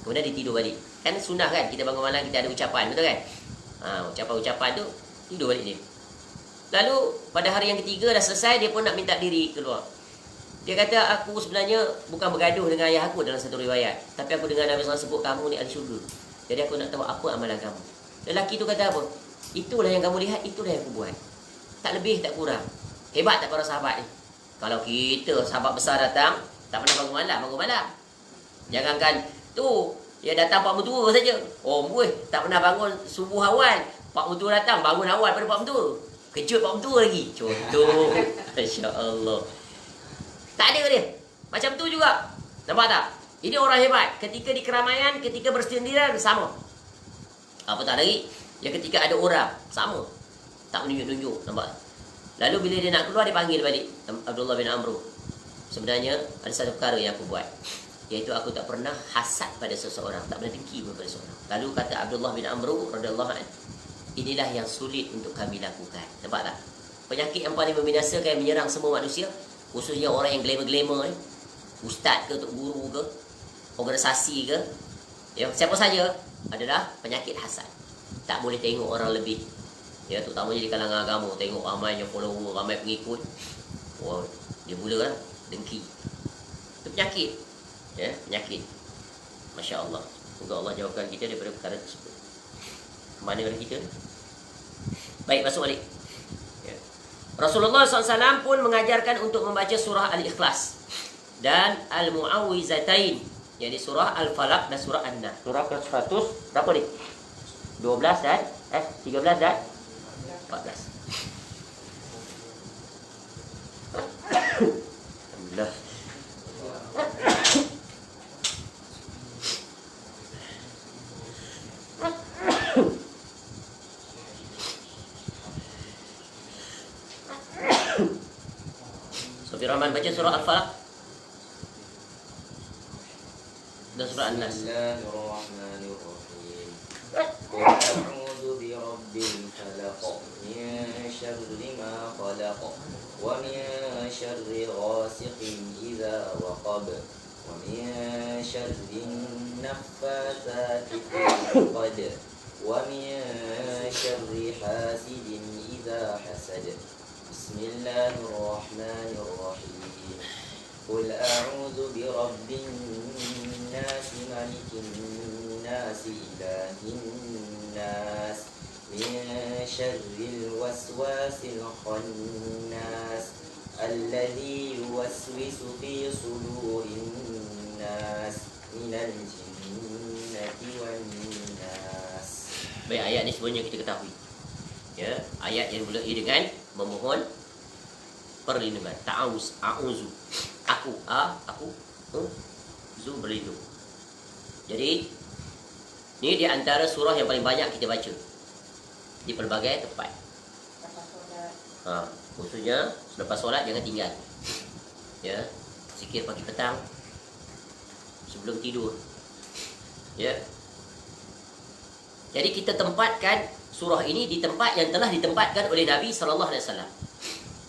Kemudian dia tidur balik. Kan sunnah kan, kita bangun malam kita ada ucapan, betul kan? Ucapan-ucapan tu, tidur balik dia. Lalu pada hari yang ketiga dah selesai, dia pun nak minta diri keluar. Dia kata, aku sebenarnya bukan bergaduh dengan ayah aku dalam satu riwayat, tapi aku dengar Nabi SAW sebut kamu ni ahli syurga. Jadi aku nak tahu apa amalan kamu. Lelaki tu kata apa? Itulah yang kamu lihat, itulah yang aku buat. Tak lebih, tak kurang. Hebat tak para sahabat ni? Kalau kita sahabat besar datang, tak pernah bangun malam. Jangankan tu, dia datang pak mertua saja. Oh, tak pernah bangun subuh awal. Pak mertua datang, bangun awal pada pak mertua. Kejut pak mertua lagi. Contoh. Masya Allah. Tak ada dia. Macam tu juga. Nampak tak? Ini orang hebat. Ketika di keramaian, ketika bersendirian, sama. Apatah lagi, ya ketika ada orang, sama. Tak menunjuk-nunjuk, nampak? Lalu bila dia nak keluar, dia panggil balik Abdullah bin Amr. Sebenarnya ada satu perkara yang aku buat, iaitu aku tak pernah hasad pada seseorang, tak pernah dengki kepada seseorang. Lalu kata Abdullah bin Amr radhiyallahu anhu, inilah yang sulit untuk kami lakukan. Nampak tak? Penyakit yang paling membinasakan yang menyerang semua manusia, khususnya orang yang glamour-glamour, ustaz ke, tok guru ke, organisasi ke, ya, siapa saja, adalah penyakit hasad. Tak boleh tengok orang lebih, ya, terutamanya di kalangan agama, tengok ramainya follower, ramai pengikut, wah, dia mula lah dengki. Itu penyakit, ya, penyakit. Masya Allah. Semoga Allah jauhkan kita daripada perkara tersebut. Kemana orang kita? Baik, masuk balik. Ya. Rasulullah SAW pun mengajarkan untuk membaca surah Al-Ikhlas dan Al-Mu'awwizatain, jadi surah Al-Falaq dan surah An-Nas. Surah ke-100 berapa ni? 12 dan 13 dan 14. Alhamdulillah. Sofi Rahman baca surah Al-Falaq dan surah An-Nas. Bismillahirrahmanirrahim. Qul a'udzu birabbil falaq min syarri ma khalaq wa min syarri ghasiqin idza waqab wa min syarri naffatsati fil 'uqad wa min syarri hasidin idza hasad. Bismillahirrahmanirrahim. Qul a'udzu birabbin nas malikin nas ilahin nas min syarril waswasil khannas alladzi yuwaswisu fi sudurin nas minal jinnati wan nas. Baik, ayat ni sebenarnya kita ketahui, ya, ayat yang dimulai dengan memohon perlindungan. Ta'awuz, a'uzu, aku zu, berlindung. Jadi ni di antara surah yang paling banyak kita baca di pelbagai tempat. Khususnya selepas solat jangan tinggal, ya, zikir pagi petang, sebelum tidur, ya. Jadi kita tempatkan surah ini di tempat yang telah ditempatkan oleh Nabi sallallahu alaihi wasallam.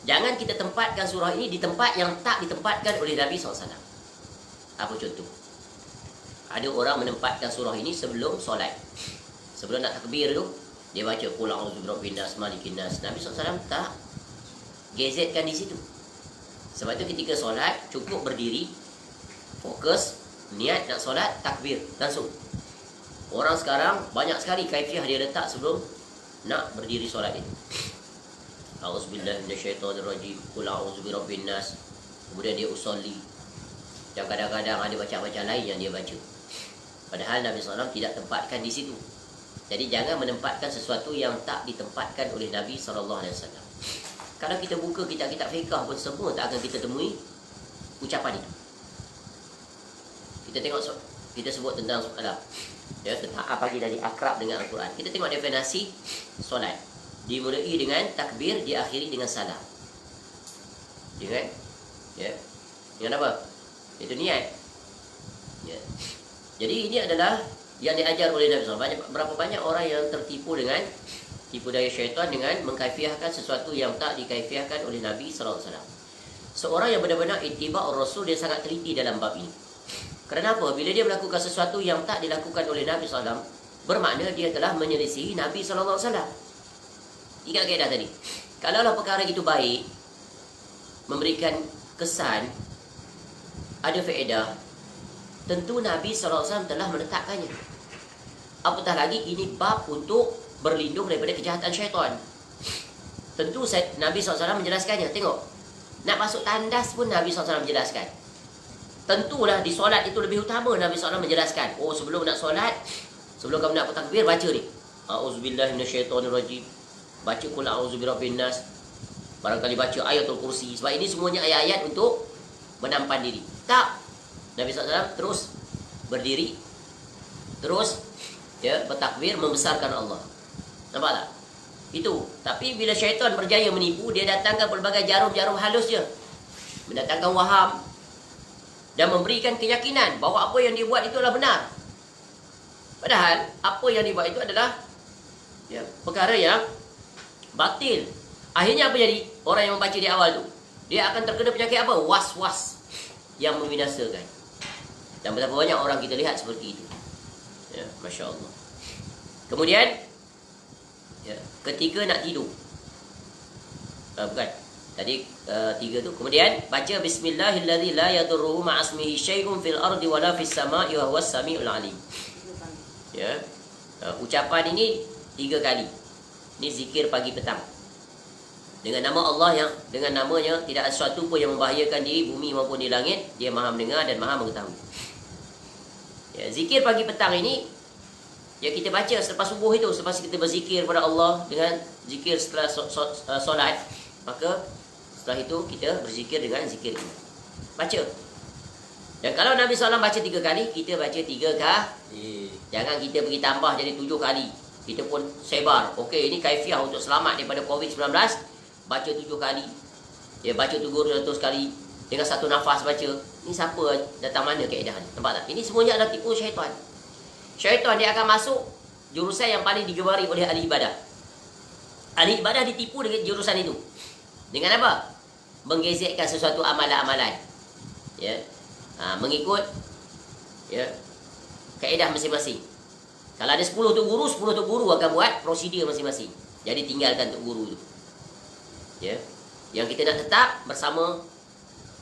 Jangan kita tempatkan surah ini di tempat yang tak ditempatkan oleh Nabi SAW. Apa contoh? Ada orang menempatkan surah ini sebelum solat. Sebelum nak takbir tu, dia baca Qul a'udzu birabbin nas malikin nas. Nabi SAW tak gazetkan di situ. Sebab tu ketika solat, cukup berdiri, fokus, niat nak solat, takbir, langsung. Orang sekarang banyak sekali kaifiah dia letak sebelum nak berdiri solat ini. A'udzubillahi minasyaitonirrajim. Qul a'udzu birabbin nas. Kemudian dia usolli. Dan kadang-kadang ada baca-baca lain yang dia baca. Padahal Nabi SAW tidak tempatkan di situ. Jadi jangan menempatkan sesuatu yang tak ditempatkan oleh Nabi SAW. Kalau kita buka kitab-kitab fiqh pun semua tak akan kita temui ucapan itu. Kita tengok, kita sebut tentang solat, ya, tentang apa dari akrab dengan Al-Quran. Kita tengok definisi solat. Dimulai dengan takbir, diakhiri dengan salam. Dengan, ya, dengan apa? Itu niat. Ya. Jadi ini adalah yang diajar oleh Nabi SAW. Berapa banyak orang yang tertipu dengan tipu daya syaitan dengan mengkaifiahkan sesuatu yang tak dikaifiahkan oleh Nabi SAW. Seorang yang benar-benar ittiba' Rasul, dia sangat teliti dalam bab ini. Kenapa? Bila dia melakukan sesuatu yang tak dilakukan oleh Nabi SAW, bermakna dia telah menyelisihi Nabi SAW. Ingat kaedah tadi. Kalaulah perkara itu baik, memberikan kesan, ada faedah, tentu Nabi SAW telah meletakkannya. Apatah lagi ini bab untuk berlindung daripada kejahatan syaitan. Tentu Nabi SAW menjelaskannya. Tengok, nak masuk tandas pun Nabi SAW menjelaskan. Tentulah di solat itu lebih utama Nabi SAW menjelaskan. Oh, sebelum nak solat, sebelum kamu nak bertakbir, baca ni, a'udzubillahi minasyaitonirrajim. Baca Qul a'udzu birabbin nas. Barangkali baca ayatul kursi. Sebab ini semuanya ayat-ayat untuk menampan diri. Tak. Nabi SAW terus berdiri, terus bertakbir membesarkan Allah. Nampak tak? Itu. Tapi bila syaitan berjaya menipu, dia datangkan pelbagai jarum-jarum halus je, mendatangkan waham dan memberikan keyakinan bahawa apa yang dia buat itu adalah benar. Padahal apa yang dia buat itu adalah perkara yang batil. Akhirnya apa jadi? Orang yang membaca di awal tu, dia akan terkena penyakit apa? Was-was yang membinasakan. Dan betapa banyak orang kita lihat seperti itu. Masya Allah. Kemudian ketika nak tidur, bukan tadi 3 tu. Kemudian baca bismillahilladzi la yadurruhu ma'asmihi syai'un fil ardi wala fis sama'i wa huwas samiul alim. Ucapan ini 3 kali. Ini zikir pagi petang. Dengan nama Allah yang dengan namanya tidak ada sesuatu pun yang membahayakan di bumi maupun di langit. Dia Maha mendengar dan Maha mengetahui. Zikir pagi petang ini kita baca selepas subuh itu, selepas kita berzikir kepada Allah dengan zikir setelah solat, maka setelah itu kita berzikir dengan zikir ini. Baca. Dan kalau Nabi SAW baca 3 kali, kita baca 3 kali. Jangan kita pergi tambah jadi 7 kali. Kita pun sebar. Okey, ini kaifiah untuk selamat daripada COVID-19. Baca 7 kali. Baca 300 kali. Dengan satu nafas baca. Ini siapa datang mana kaedah ni? Nampak tak? Ini semuanya adalah tipu syaitan. Syaitan dia akan masuk jurusan yang paling digemari oleh ahli ibadah. Ahli ibadah ditipu dengan jurusan itu. Dengan apa? Menggezekkan sesuatu amalan-amalan. Mengikut kaedah masing-masing. Kalau ada 10 tok guru, 10 tok guru akan buat prosedur masing-masing. Jadi tinggalkan tok guru tu. Yang kita nak tetap bersama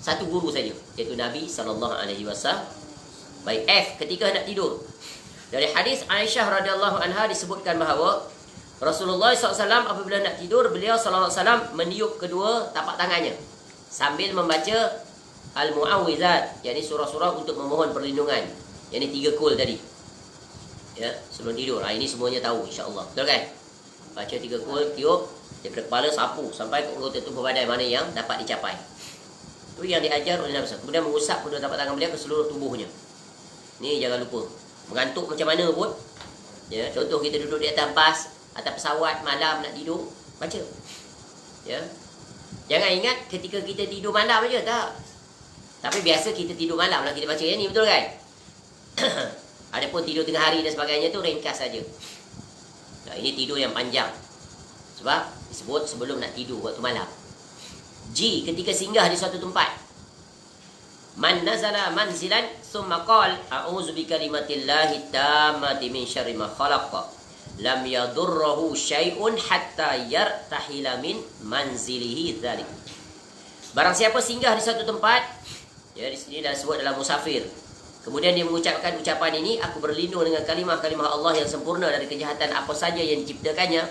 satu guru saja, iaitu Nabi SAW. Baik, F, ketika nak tidur. Dari hadis Aisyah radhiyallahu anha disebutkan bahawa Rasulullah SAW apabila nak tidur, beliau SAW meniup kedua tapak tangannya sambil membaca Al-Mu'awwizat, yakni surah-surah untuk memohon perlindungan. Yakni 3 kul tadi. Sebelum tidur. Ini semuanya tahu insya-Allah. Betul kan? Baca 3 kul, tiup daripada kepala sapu sampai ke anggota tubuh badan mana yang dapat dicapai. Itu yang diajar oleh Nabi SAW. Kemudian mengusap kedua tapak tangan beliau ke seluruh tubuhnya. Ni jangan lupa. Mengantuk macam mana pun. Contoh kita duduk di atas bas, atas pesawat malam nak tidur, baca. Jangan ingat ketika kita tidur malam aja, tak. Tapi biasa kita tidur malam lah kita baca yang ni, betul kan? Adapun tidur tengah hari dan sebagainya tu ringkas saja. Ini tidur yang panjang. Sebab disebut sebelum nak tidur waktu malam. G, ketika singgah di suatu tempat. Man nazala manzilan summa qala a'udzu bikalimatillahi tammati min syarri ma khalaq. Lam yadurruhu syai'un hatta yartahila min manzilihi dzalik. Barang siapa singgah di suatu tempat, di sini dah sebut dalam musafir. Kemudian dia mengucapkan ucapan ini, aku berlindung dengan kalimah-kalimah Allah yang sempurna dari kejahatan apa saja yang diciptakannya,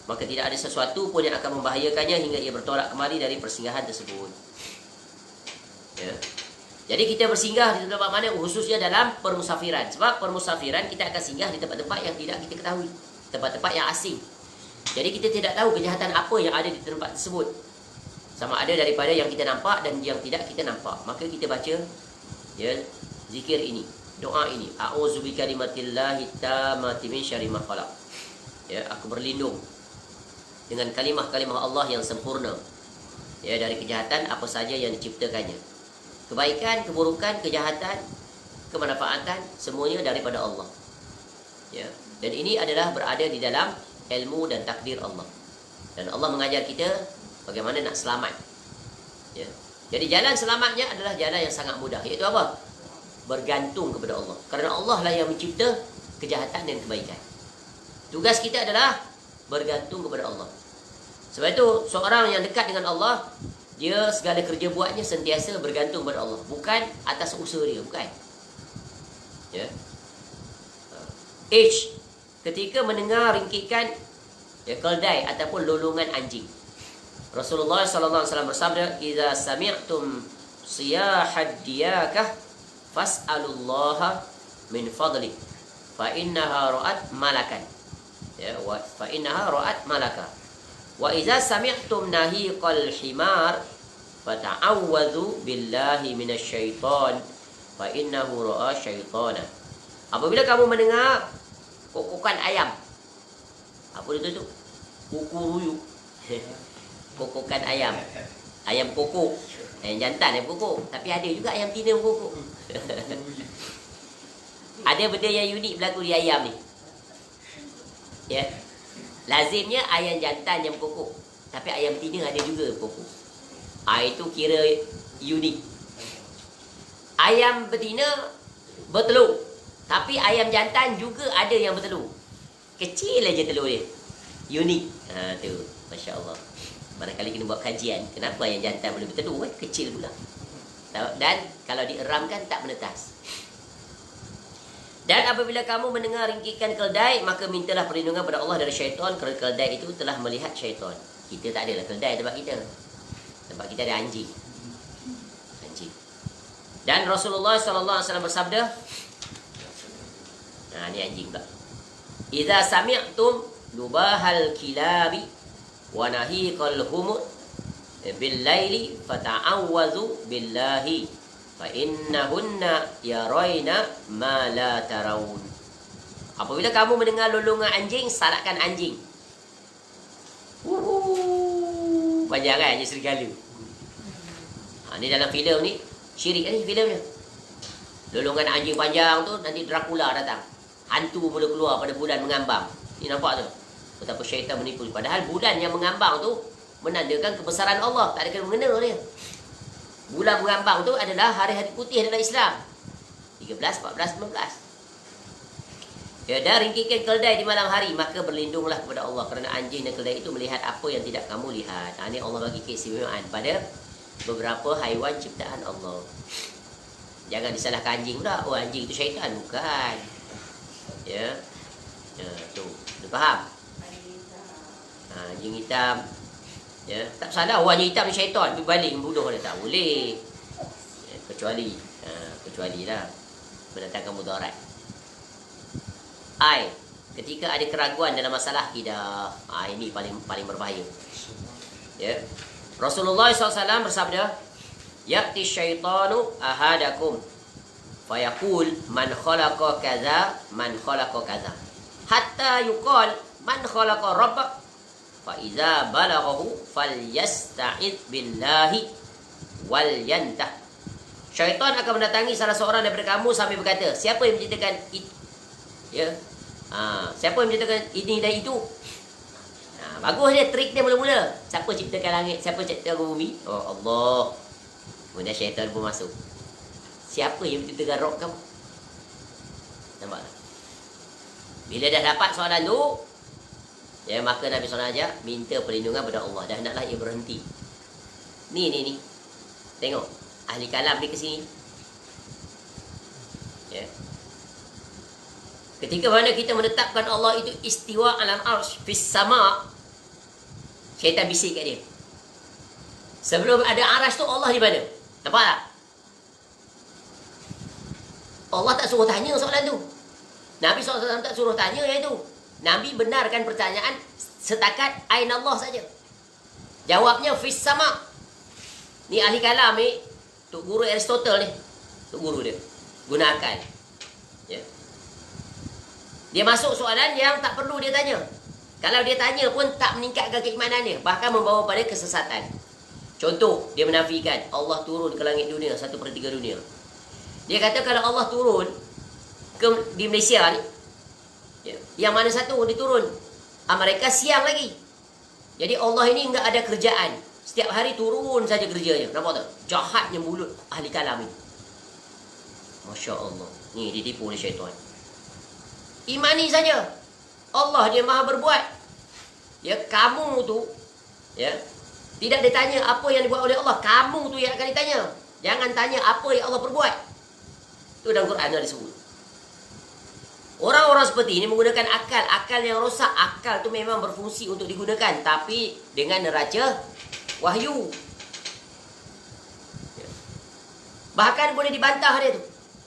maka tidak ada sesuatu pun yang akan membahayakannya hingga ia bertolak kembali dari persinggahan tersebut. Jadi kita bersinggah di tempat mana, khususnya dalam permusafiran. Sebab permusafiran kita akan singgah di tempat-tempat yang tidak kita ketahui, tempat-tempat yang asing. Jadi kita tidak tahu kejahatan apa yang ada di tempat tersebut, sama ada daripada yang kita nampak dan yang tidak kita nampak. Maka kita baca zikir ini, doa ini, a'udzu bikalimatillahi tammati min syarri ma khalaq. Aku berlindung dengan kalimah-kalimah Allah yang sempurna dari kejahatan apa saja yang diciptakannya. Kebaikan, keburukan, kejahatan, kemanfaatan, semuanya daripada Allah. Dan ini adalah berada di dalam ilmu dan takdir Allah. Dan Allah mengajar kita bagaimana nak selamat. Jadi jalan selamatnya adalah jalan yang sangat mudah, iaitu apa? Bergantung kepada Allah. Kerana Allah lah yang mencipta kejahatan dan kebaikan. Tugas kita adalah bergantung kepada Allah. Sebab itu seorang yang dekat dengan Allah, dia segala kerja buatnya sentiasa bergantung kepada Allah, bukan atas usaha dia, bukan. H, ketika mendengar ringkikan keldai ataupun lolongan anjing. Rasulullah SAW bersabda, "Idza sami'tum siyahad diyakah fas'alullaha min fadli fa innaha ra'at malakan." Fa innaha ra'at malaka. Wa idza sami'tum nahiqal himar fata'awwadhu billahi minasyaitan fa innahu ra'a syaitana. Apabila kamu mendengar kokokan ayam, apa itu tu? Kukuruyu. Kokokan ayam. Ayam kokok. Ayam jantan, ayam kokok. Tapi ada juga ayam tina kokok. Ada benda yang unik berlaku di ayam ni. Ya. Lazimnya ayam jantan yang kokok. Tapi ayam tina ada juga kokok. Itu kira unik. Ayam betina bertelur. Tapi ayam jantan juga ada yang bertelur. Kecil aja telur dia. Unik. Tu. Masya Allah. Barangkali kena buat kajian. Kenapa ayam jantan boleh bertelur kan? Kecil pula. Dan kalau dieramkan tak menetas. Dan apabila kamu mendengar ringkikan keldai, maka mintalah perlindungan kepada Allah dari syaitan, kerana keldai itu telah melihat syaitan. Kita tak adalah keldai tempat kita. Tempat kita ada anjing. Anjing. Dan Rasulullah SAW bersabda, ni anjing pula. Idza sami'tum lubahal kilabi wa nahiqal humur bil laili fata'awwazu billahi fa innahunna yarayna ma la tarawun. Apabila kamu mendengar lolongan anjing, salakkan anjing. Panjang kan anjing serigala. Ni dalam filem ni, syirik ni filemnya. Lolongan anjing panjang tu nanti Dracula datang. Hantu mula keluar pada bulan mengambang. Ni nampak tu. Betapa syaitan menipu. Padahal bulan yang mengambang tu menandakan kebesaran Allah. Tak ada kena-mengena dia. Bulan mengambang tu adalah hari-hari putih dalam Islam. 13, 14, 15. Ya, dah ringkikan keldai di malam hari, maka berlindunglah kepada Allah. Kerana anjing dan keldai itu melihat apa yang tidak kamu lihat. Ini Allah bagi keistimewaan pada beberapa haiwan ciptaan Allah. Jangan disalahkan anjing pula. Oh, anjing itu syaitan. Bukan. Ya. Tu. Dia faham? Anjing hitam. Ya, tak salah orang hitam ni syaitan, pergi balik membunuh dia, tak boleh. Ya, kecuali lah mendatangkan mudarat. Ketika ada keraguan dalam masalah akidah, ini paling berbahaya. Ya. Rasulullah SAW bersabda, ya'ti syaitanu ahadakum fayaqul man khalaqa kaza man khalaqa kaza hatta yuqal man khalaqa rabbak fa iza balaghahu falyasta'id billahi wal yantah. Syaitan akan mendatangi salah seorang daripada kamu sambil berkata, siapa yang menciptakan itu? Ya. Siapa yang menciptakan ini dan itu? Bagus dia, trik dia mula-mula. Siapa ciptakan langit? Siapa ciptakan bumi? Oh, Allah. Kemudian syaitan pun masuk. Siapa yang menciptakan roh kamu? Nampak tak? Bila dah dapat soalan tu, ya, maka Nabi SAW ajak minta perlindungan kepada Allah. Dah hendaklah ia berhenti. Ni. Tengok. Ahli kalam ni ke sini. Ya. Ketika mana kita menetapkan Allah itu istiwa alam arsh fis sama', syaitan bisik kat dia. Sebelum ada arash tu Allah di mana? Nampak tak? Allah tak suruh tanya soalan tu. Nabi SAW tak suruh tanya yang itu. Nabi benarkan pertanyaan setakat aina Allah saja. Jawabnya fis sama'. Ni ahli kalam ni, Tok Guru Aristotle ni, Tok Guru dia gunakan. Ya. Dia masuk soalan yang tak perlu dia tanya. Kalau dia tanya pun tak meningkatkan keimanan dia, bahkan membawa pada kesesatan. Contoh, dia menafikan Allah turun ke langit dunia 1/3 dunia. Dia kata kalau Allah turun di Malaysia ni, ya, yang mana satu dia turun mereka siang lagi. Jadi Allah ini enggak ada kerjaan. Setiap hari turun saja kerjanya. Nampak tak? Jahatnya mulut ahli kalam ini. Masya Allah. Ni ditipu oleh syaitan. Imani saja. Allah dia maha berbuat. Ya, kamu tu, ya, tidak ditanya apa yang dibuat oleh Allah. Kamu tu yang akan ditanya. Jangan tanya apa yang Allah perbuat. Itu dalam Quran ada disebut. Orang-orang seperti ini menggunakan akal yang rosak. Akal tu memang berfungsi untuk digunakan, tapi dengan neraca wahyu. Bahkan boleh dibantah dia tu.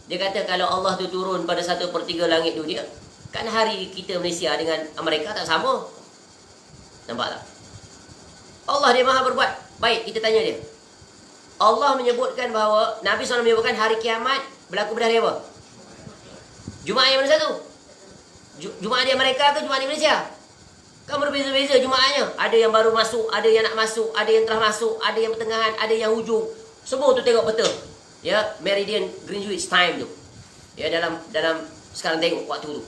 Dia kata kalau Allah tu turun pada 1/3 langit dunia, kan hari kita Malaysia dengan Amerika tak sama. Nampak tak? Allah dia maha berbuat. Baik, kita tanya dia. Allah menyebutkan bahawa, Nabi SAW menyebutkan hari kiamat berlaku pada hari apa? Jumaat yang mana satu? Jumaat di Amerika ke Jumaat di Malaysia? Kan berbeza-beza Jumaatnya. Ada yang baru masuk, ada yang nak masuk, ada yang telah masuk, ada yang pertengahan, ada yang hujung. Semua tu tengok betul. Ya, Meridian Greenwich time tu. Ya, dalam sekarang tengok waktu tu.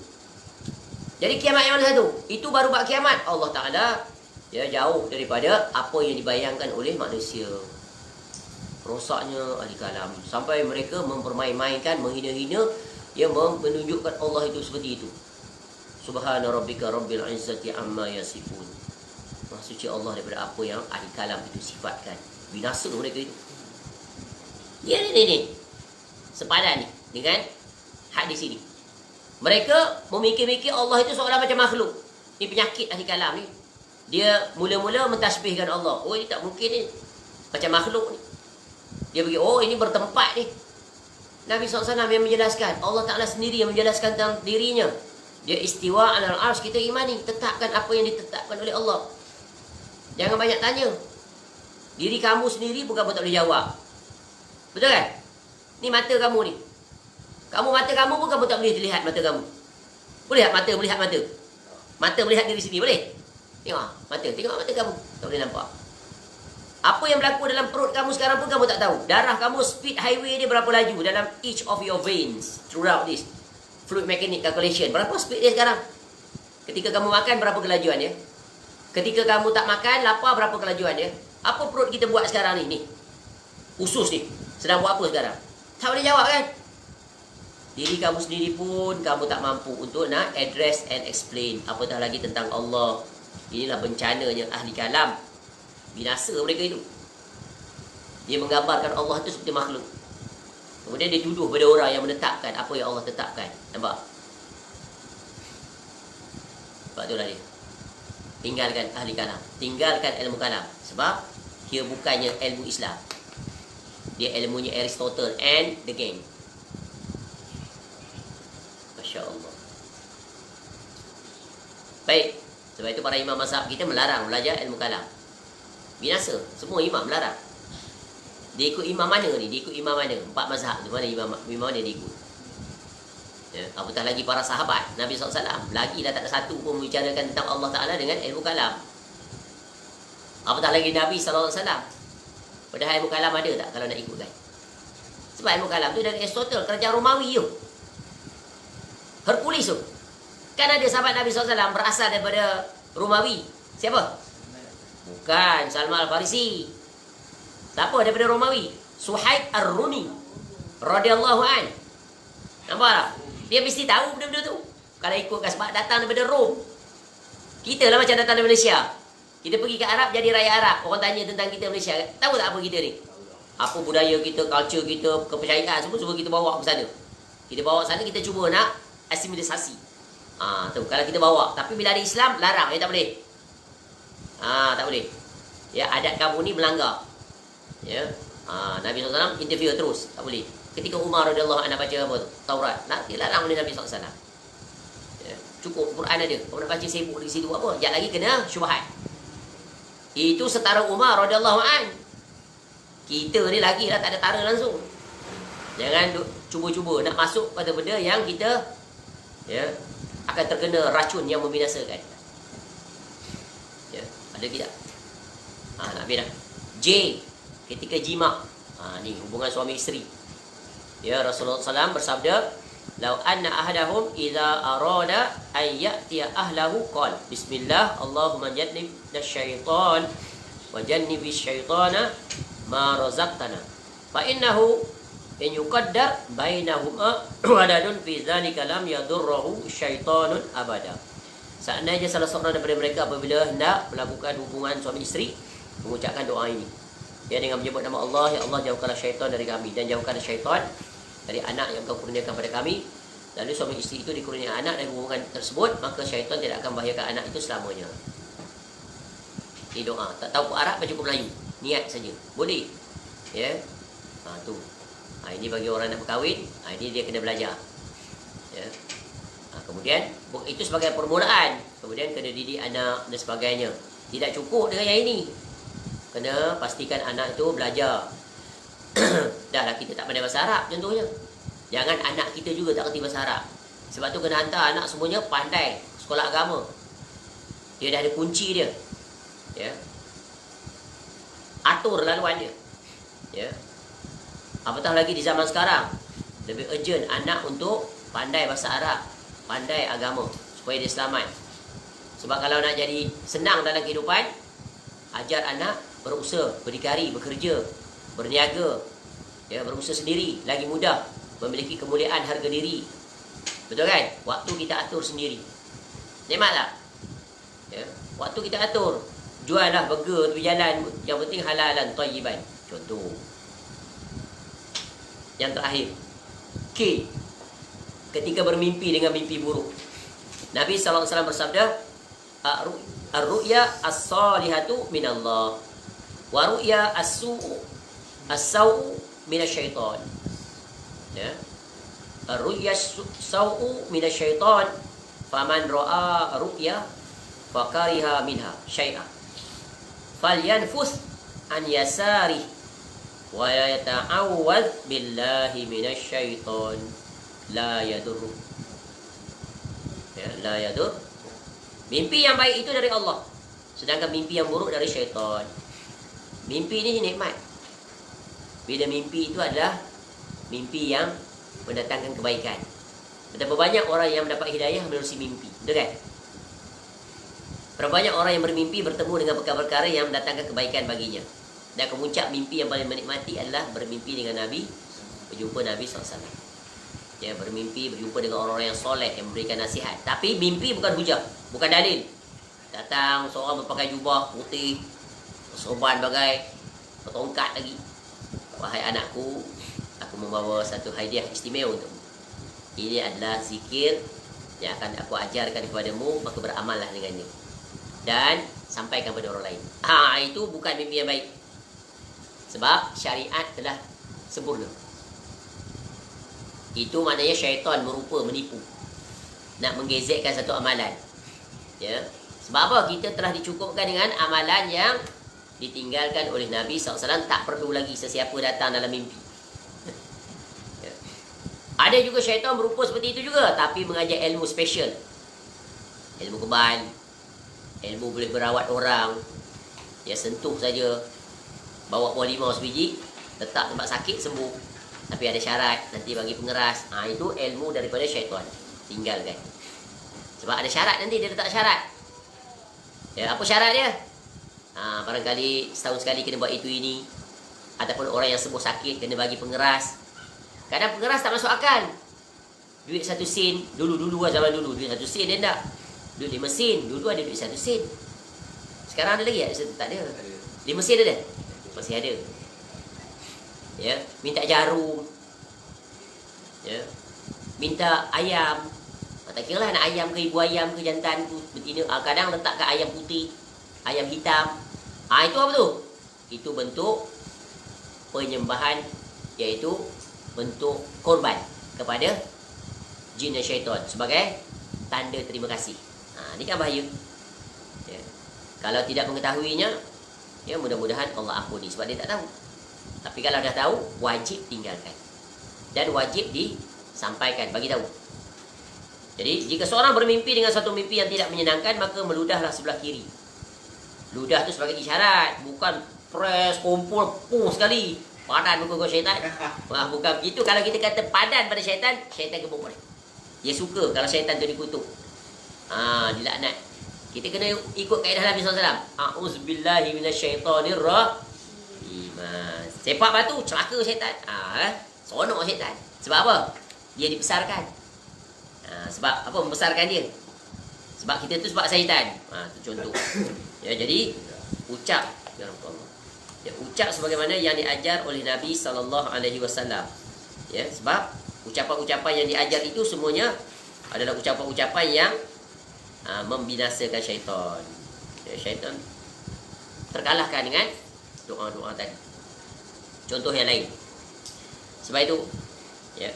Jadi kiamat yang mana satu? Itu baru bab kiamat. Allah Ta'ala ya jauh daripada apa yang dibayangkan oleh manusia. Rosaknya ahli kalam. Sampai mereka mempermain-mainkan, menghina-hina, yang menunjukkan Allah itu seperti itu. Subhana rabbika rabbil izzati amma yasifun. Maha suci Allah daripada apa yang ahli kalam itu sifatkan. Binasa mereka itu. Ya ni. Sepadan ni dengan hadis ini. Mereka memikir-mikir Allah itu seolah macam makhluk. Ini penyakit ahli kalam ni. Dia mula-mula mentasbihkan Allah. Oh, ini tak mungkin ni. Macam makhluk ni. Dia pergi, oh ini bertempat ni. Nabi SAW yang menjelaskan. Allah Ta'ala sendiri yang menjelaskan tentang dirinya. Dia istiwa alal arsh, kita imani. Tetapkan apa yang ditetapkan oleh Allah. Jangan banyak tanya. Diri kamu sendiri pun kamu tak boleh jawab. Betul kan? Ni mata kamu ni. Mata kamu pun kamu tak boleh lihat mata kamu. Boleh tak mata melihat mata? Mata melihat diri sendiri, boleh? Tengok mata, tengok mata kamu. Tak boleh nampak. Apa yang berlaku dalam perut kamu sekarang pun kamu tak tahu. Darah kamu speed highway dia berapa laju dalam each of your veins throughout this fluid mechanic calculation. Berapa speed dia sekarang? Ketika kamu makan, berapa kelajuan dia? Ketika kamu tak makan, lapar, berapa kelajuan dia? Apa perut kita buat sekarang ni? Usus ni sedang buat apa sekarang? Tak boleh jawab kan? Diri kamu sendiri pun kamu tak mampu untuk nak address and explain. Apatah lagi tentang Allah. Inilah bencananya ahli kalam. Binasa mereka itu. Dia menggambarkan Allah itu seperti makhluk. Kemudian dia tuduh pada orang yang menetapkan apa yang Allah tetapkan. Nampak? Sebab itulah dia. Tinggalkan ahli kalam. Tinggalkan ilmu kalam. Sebab dia bukannya ilmu Islam. Dia ilmunya Aristotle and the gang. Masya Allah. Baik. Sebab itu para imam mazhab kita melarang belajar ilmu kalam. Binasa. Semua imam melarang. Dia ikut imam mana ni? Dia ikut imam mana? 4 mazhab tu. Mana imam mana dia ikut? Ya, apatah lagi para sahabat Nabi SAW. Lagilah tak ada satu pun membicarakan tentang Allah Ta'ala dengan ilmu kalam. Apatah lagi Nabi SAW. Padahal ilmu kalam ada tak kalau nak ikutkan? Sebab ilmu kalam tu dari Aristotle, kerajaan Romawi tu. Hercules tu. Kan ada sahabat Nabi SAW berasal daripada Romawi. Siapa? Bukan Salman Al-Farisi. Siapa daripada Romawi? Suhaib Ar-Rumi radhiyallahu an. Nampak tak? Dia mesti tahu benda-benda tu. Kalau ikutkan sebab datang daripada Rom. Kita lah macam datang dari Malaysia. Kita pergi ke Arab jadi rakyat Arab. Orang tanya tentang kita Malaysia. Tahu tak apa kita ni? Apa budaya kita, culture kita, kepercayaan semua kita bawa ke sana. Kita bawa ke sana, kita cuba nak asimilisasi. Tu kalau kita bawa. Tapi bila ada Islam, larang. Tak boleh. Tak boleh. Ya, adat kamu ni melanggar. Ya. Nabi SAW interview terus. Tak boleh. Ketika Umar radhiyallahu anhu baca apa tu? Taurat. Dilarang oleh Nabi SAW. Ya. Cukup Quran ada. Kau nak baca sibuk di situ apa? Sekejap lagi kena syubhat. Itu setara Umar radhiyallahu anhu. Kita ni lagi dah tak ada tara langsung. Jangan cuba-cuba nak masuk pada benda yang kita akan terkena racun yang membinasakan. Ya, ada tidak? Nak habis dah. J, ketika jima. Ni hubungan suami isteri. Ya, Rasulullah SAW bersabda, "Lau anna ahadahum idza arada ay ya'tiya ahlahu qala bismillah Allahumma jannibna syaitan wa jannibish syaitana ma razaqtana fa innahu in yuqaddar bainahuma waladun fi dzalika lam yadurruhu syaitanun abada." Seandainya salah seorang daripada mereka apabila hendak melakukan hubungan suami isteri mengucapkan doa ini, ya, dengan menyebut nama Allah, ya Allah jauhkanlah syaitan dari kami dan jauhkanlah syaitan dari anak yang kau kurniakan pada kami. Lalu suami isteri itu dikurniakan anak dari hubungan tersebut, maka syaitan tidak akan membahayakan anak itu selamanya. Ini doa. Tak tahu Arab, cukup Melayu. Niat saja. Boleh. Ya. Tu. Ini bagi orang nak berkahwin. Ini dia kena belajar. Ya. Kemudian itu sebagai permulaan. Kemudian kena didik anak dan sebagainya. Tidak cukup dengan yang ini. Kena pastikan anak itu belajar. Dah lah kita tak pandai bahasa Arab contohnya. Jangan anak kita juga tak kerti bahasa Arab. Sebab tu kena hantar anak semuanya pandai sekolah agama. Dia dah ada kunci dia. Ya. Atur laluan dia. Ya. Apatah lagi di zaman sekarang, lebih urgent anak untuk pandai bahasa Arab, pandai agama supaya dia selamat. Sebab kalau nak jadi senang dalam kehidupan, ajar anak berusaha, berdikari, bekerja, berniaga, ya, berusaha sendiri, lagi mudah memiliki kemuliaan harga diri. Betul kan? Waktu kita atur sendiri. Nikmat tak? Ya. Waktu kita atur. Jual lah burger tepi jalan, yang penting halalan thayyiban. Contoh. Yang terakhir, K, ketika bermimpi dengan mimpi buruk. Nabi SAW bersabda, ar-ru'ya as-salihatu minallah, wa ru'ya as-saw'u minasyaitan. Ya. Ar-ru'ya as-saw'u minasyaitan, faman ra'a ru'ya fakariha minha syai'ah falyanfus an yasari wa yata'awwadz billahi minasyaitan la yadur. Ya, la yadur. Mimpi yang baik itu dari Allah, sedangkan mimpi yang buruk dari syaitan. Mimpi ini nikmat. Bila mimpi itu adalah mimpi yang mendatangkan kebaikan. Betapa banyak orang yang mendapat hidayah melalui mimpi, betul kan? Berapa banyak orang yang bermimpi bertemu dengan perkara-perkara yang mendatangkan kebaikan baginya. Dan kemuncak mimpi yang paling menikmati adalah bermimpi dengan Nabi, berjumpa Nabi SAW. Ya, bermimpi, berjumpa dengan orang-orang yang soleh, yang memberikan nasihat. Tapi mimpi bukan hujah, bukan dalil. Datang seorang berpakai jubah putih, sorban bagai, bertongkat lagi. Wahai anakku, aku membawa satu hadiah istimewa untukmu. Ini adalah zikir yang akan aku ajarkan kepadamu, maka beramallah dengannya. Dan sampaikan kepada orang lain. Itu bukan mimpi yang baik. Sebab syariat telah sempurna. Itu maknanya syaitan merupa, menipu, nak menggezekkan satu amalan. Ya. Sebab apa? Kita telah dicukupkan dengan amalan yang ditinggalkan oleh Nabi SAW. Tak perlu lagi sesiapa datang dalam mimpi. Ya. Ada juga syaitan berupa seperti itu juga, tapi mengajar ilmu special. Ilmu kebal, ilmu boleh berawat orang. Ya, sentuh saja, bawa buah limau sebiji, letak tempat sakit, sembuh. Tapi ada syarat, nanti bagi pengeras. Itu ilmu daripada syaitan, tinggalkan. Sebab ada syarat, nanti dia letak syarat. Ya, apa syarat dia? Barangkali setahun sekali kena buat itu ini. Ataupun orang yang sembuh sakit kena bagi pengeras. Kadang pengeras tak masuk akal. Duit 1 sen, dulu zaman dulu duit 1 sen dia tak. Duit 5 sen, dulu ada duit 1 sen. Sekarang ada lagi tak? Tak ada. 5 sen ada? Masih ada. Ya, minta jarum. Ya. Minta ayam. Tak kira lah nak ayam ke, ibu ayam ke, jantan ke, betina. Kadang letakkan ayam putih, ayam hitam. Itu apa tu? Itu bentuk penyembahan, iaitu bentuk korban kepada jin dan syaitan sebagai tanda terima kasih. Ini kan bahaya. Ya. Kalau tidak mengetahuinya, ya mudah-mudahan Allah ampuni sebab dia tak tahu. Tapi kalau dah tahu, wajib tinggalkan. Dan wajib disampaikan, bagi tahu. Jadi, jika seorang bermimpi dengan satu mimpi yang tidak menyenangkan, maka meludahlah sebelah kiri. Ludah tu sebagai isyarat, bukan press, kumpul, sekali. Padan muka kau syaitan. Bukan begitu. Kalau kita kata padan pada syaitan, syaitan gebuk balik. Dia suka kalau syaitan tu dikutuk. Dilaknat. Kita kena ikut kaedah Nabi SAW. A'udzubillahi minasyaitonirrajim. Sepak batu, celaka syaitan. Sonok syaitan. Sebab apa? Dia dibesarkan. Sebab apa membesarkan dia? Sebab kita tu sebab syaitan. Itu contoh. Ya, jadi ucap, ya Allah. Ya, ucap sebagaimana yang diajar oleh Nabi SAW. Ya, sebab ucapan-ucapan yang diajar itu semuanya adalah ucapan-ucapan yang membinasakan syaitan. Ya, syaitan terkalahkan dengan doa-doa tadi. Contoh yang lain. Sebab itu, ya.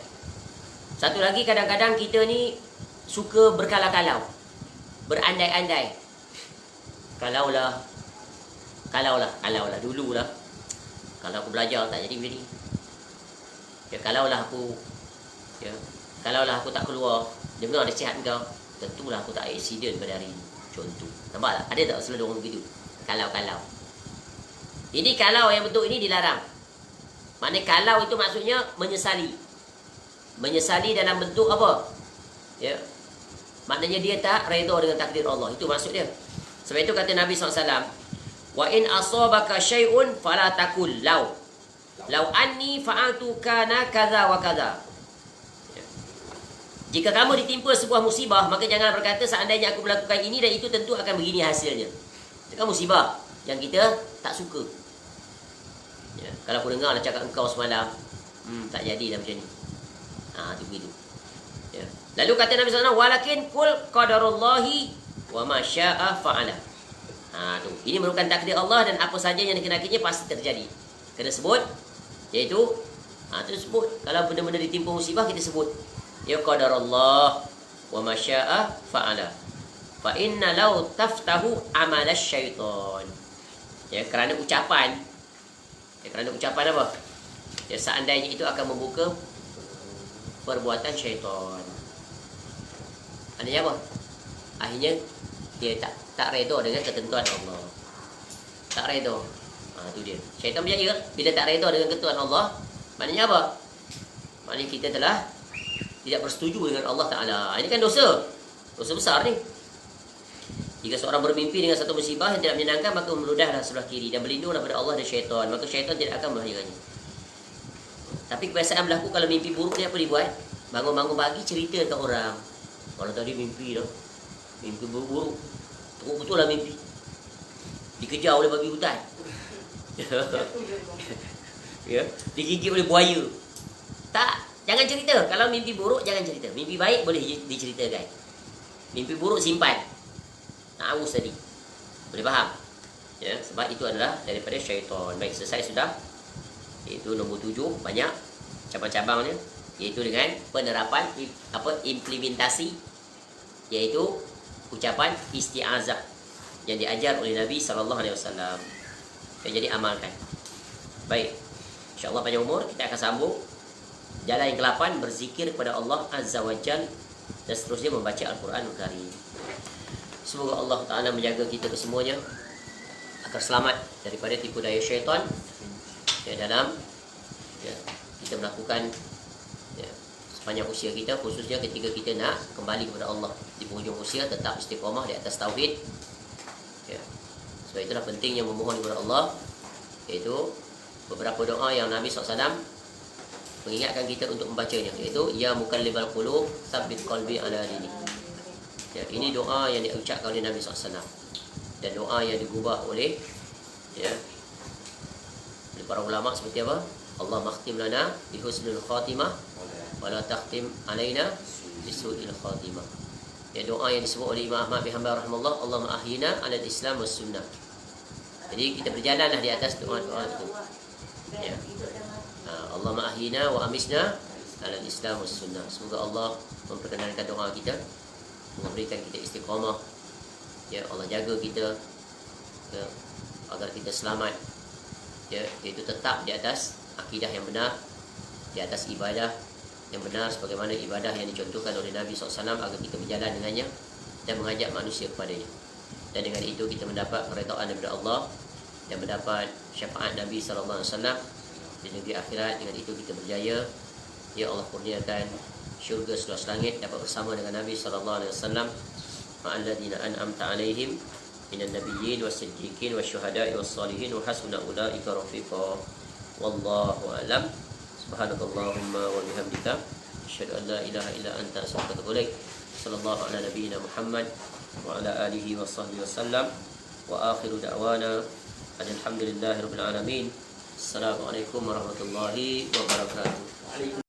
Satu lagi, kadang-kadang kita ni suka berkalau-kalau, berandai-andai. Kalaulah, dululah. Kalau aku belajar tak jadi begini. Ya, kalaulah aku, ya, Kalaulah aku tak keluar, dia benar nasihat kau, tentulah aku tak accident pada hari ini. Contoh. Nampak tak? Ada tak selalu orang begitu? Kalau. Ini kalau yang bentuk ini dilarang. Maknanya kalau itu maksudnya menyesali. Menyesali dalam bentuk apa? Ya. Maknanya dia tak redha dengan takdir Allah. Itu maksud dia. Sebab itu kata Nabi SAW, wa in asabaka syai'un fala taqul law anni fa'altu kana kadza wa kadza. Jika kamu ditimpa sebuah musibah, maka jangan berkata seandainya aku melakukan ini dan itu tentu akan begini hasilnya. Itu kan musibah yang kita tak suka. Ya, kalau aku dengar lah cakap engkau semalam, tak jadilah macam ni. Itu begitu. Ya. Lalu kata Nabi SAW, walakin kul qadarullahi wa ma syaa fa'ala. Tu. Ini merupakan takdir Allah dan apa saja yang dikenakinya pasti terjadi. Kena sebut, iaitu itu sebut. Kalau benda-benda ditimpa musibah kita sebut. Ya qadarullah wa ma syaa fa'ala. Fa inna law taftahu amal syaitan. Ya, kerana ucapan. Ya, kerana ucapan apa? Ya, seandainya itu akan membuka perbuatan syaitan. Artinya apa? Akhirnya dia tak redha dengan ketentuan Allah. Tak redha. Itu dia. Syaitan berjaya bila tak redha dengan ketentuan Allah. Maknanya apa? Maknanya kita telah tidak bersetuju dengan Allah Ta'ala. Ini kan dosa. Dosa besar ni. Jika seorang bermimpi dengan satu musibah yang tidak menyenangkan, maka meludahlah sebelah kiri dan berlindung daripada Allah dan syaitan. Maka syaitan tidak akan membahayakannya. Tapi kebiasaan berlaku kalau mimpi buruk ni apa dibuat? Bangun-bangun pagi cerita ke orang. Kalau tadi mimpi dah. Mimpi buruk. Teruk betul lah mimpi. Dikejar oleh babi hutan. Ya, digigit oleh buaya. Tak. Jangan cerita. Kalau mimpi buruk, jangan cerita. Mimpi baik boleh diceritakan. Mimpi buruk simpan. Aus tadi. Boleh faham? Ya, sebab itu adalah daripada syaitan. Baik, selesai sudah. Iaitu nombor 7. Banyak cabang-cabangnya. Iaitu dengan penerapan implementasi. Iaitu ucapan isti'azah yang diajar oleh Nabi SAW. Jadi amalkan. Baik. InsyaAllah panjang umur kita akan sambung. Jalan yang ke-8, berzikir kepada Allah Azza wa Jal dan seterusnya membaca Al-Quranul Karim. Semoga Allah Ta'ala menjaga kita kesemuanya agar selamat daripada tipu daya syaitan dalam kita melakukan sepanjang usia kita, khususnya ketika kita nak kembali kepada Allah di penghujung usia, tetap istiqamah di atas tauhid. Sebab itulah pentingnya memohon kepada Allah, iaitu beberapa doa yang Nabi SAW mengingatkan kita untuk membacanya, iaitu ya mukallibal qulub tsabbit qalbi ala dinik. Ini doa yang diucapkan oleh Nabi SAW dan doa yang digubah oleh para ulama seperti apa? Allah makhtim lana bi husnul khatimah wa la takhtim alaina bi su'il khatimah. Doa yang disebut oleh Imam Ahmad bin Hanbal rahimahullah, Allahumma ahyina 'alal Islam was sunnah. Jadi kita berjalanlah di atas doa-doa itu. Allahumma ahyina wa amisna 'alal Islam was sunnah. Semoga Allah memperkenankan doa kita, memberikan kita istiqamah. Allah jaga kita agar kita selamat, iaitu tetap di atas akidah yang benar, di atas ibadah yang benar sebagaimana ibadah yang dicontohkan oleh Nabi SAW, agar kita berjalan dengannya dan mengajak manusia kepadanya. Dan dengan itu kita mendapat keredaan daripada Allah dan mendapat syafaat Nabi SAW di negeri akhirat. Dengan itu kita berjaya. Ya Allah kurniakan syurga seluas langit, dapat bersama dengan Nabi SAW ma'alladzina an'amta alaihim minan nabiyyin was-siddiqin wasyuhada'i was-salihin wa hasuna ulaika rafiqa. Wallahu a'lam. Subhanakallahumma wa bihamdika asyhadu an la ilaha illa anta astaghfiruka wa atubu ilaik. Sallallahu ala nabiyyina Muhammad wa ala alihi wa sahbihi wasallam. Wa akhiru da'wana alhamdulillahi rabbil alamin. Assalamualaikum warahmatullahi wabarakatuh.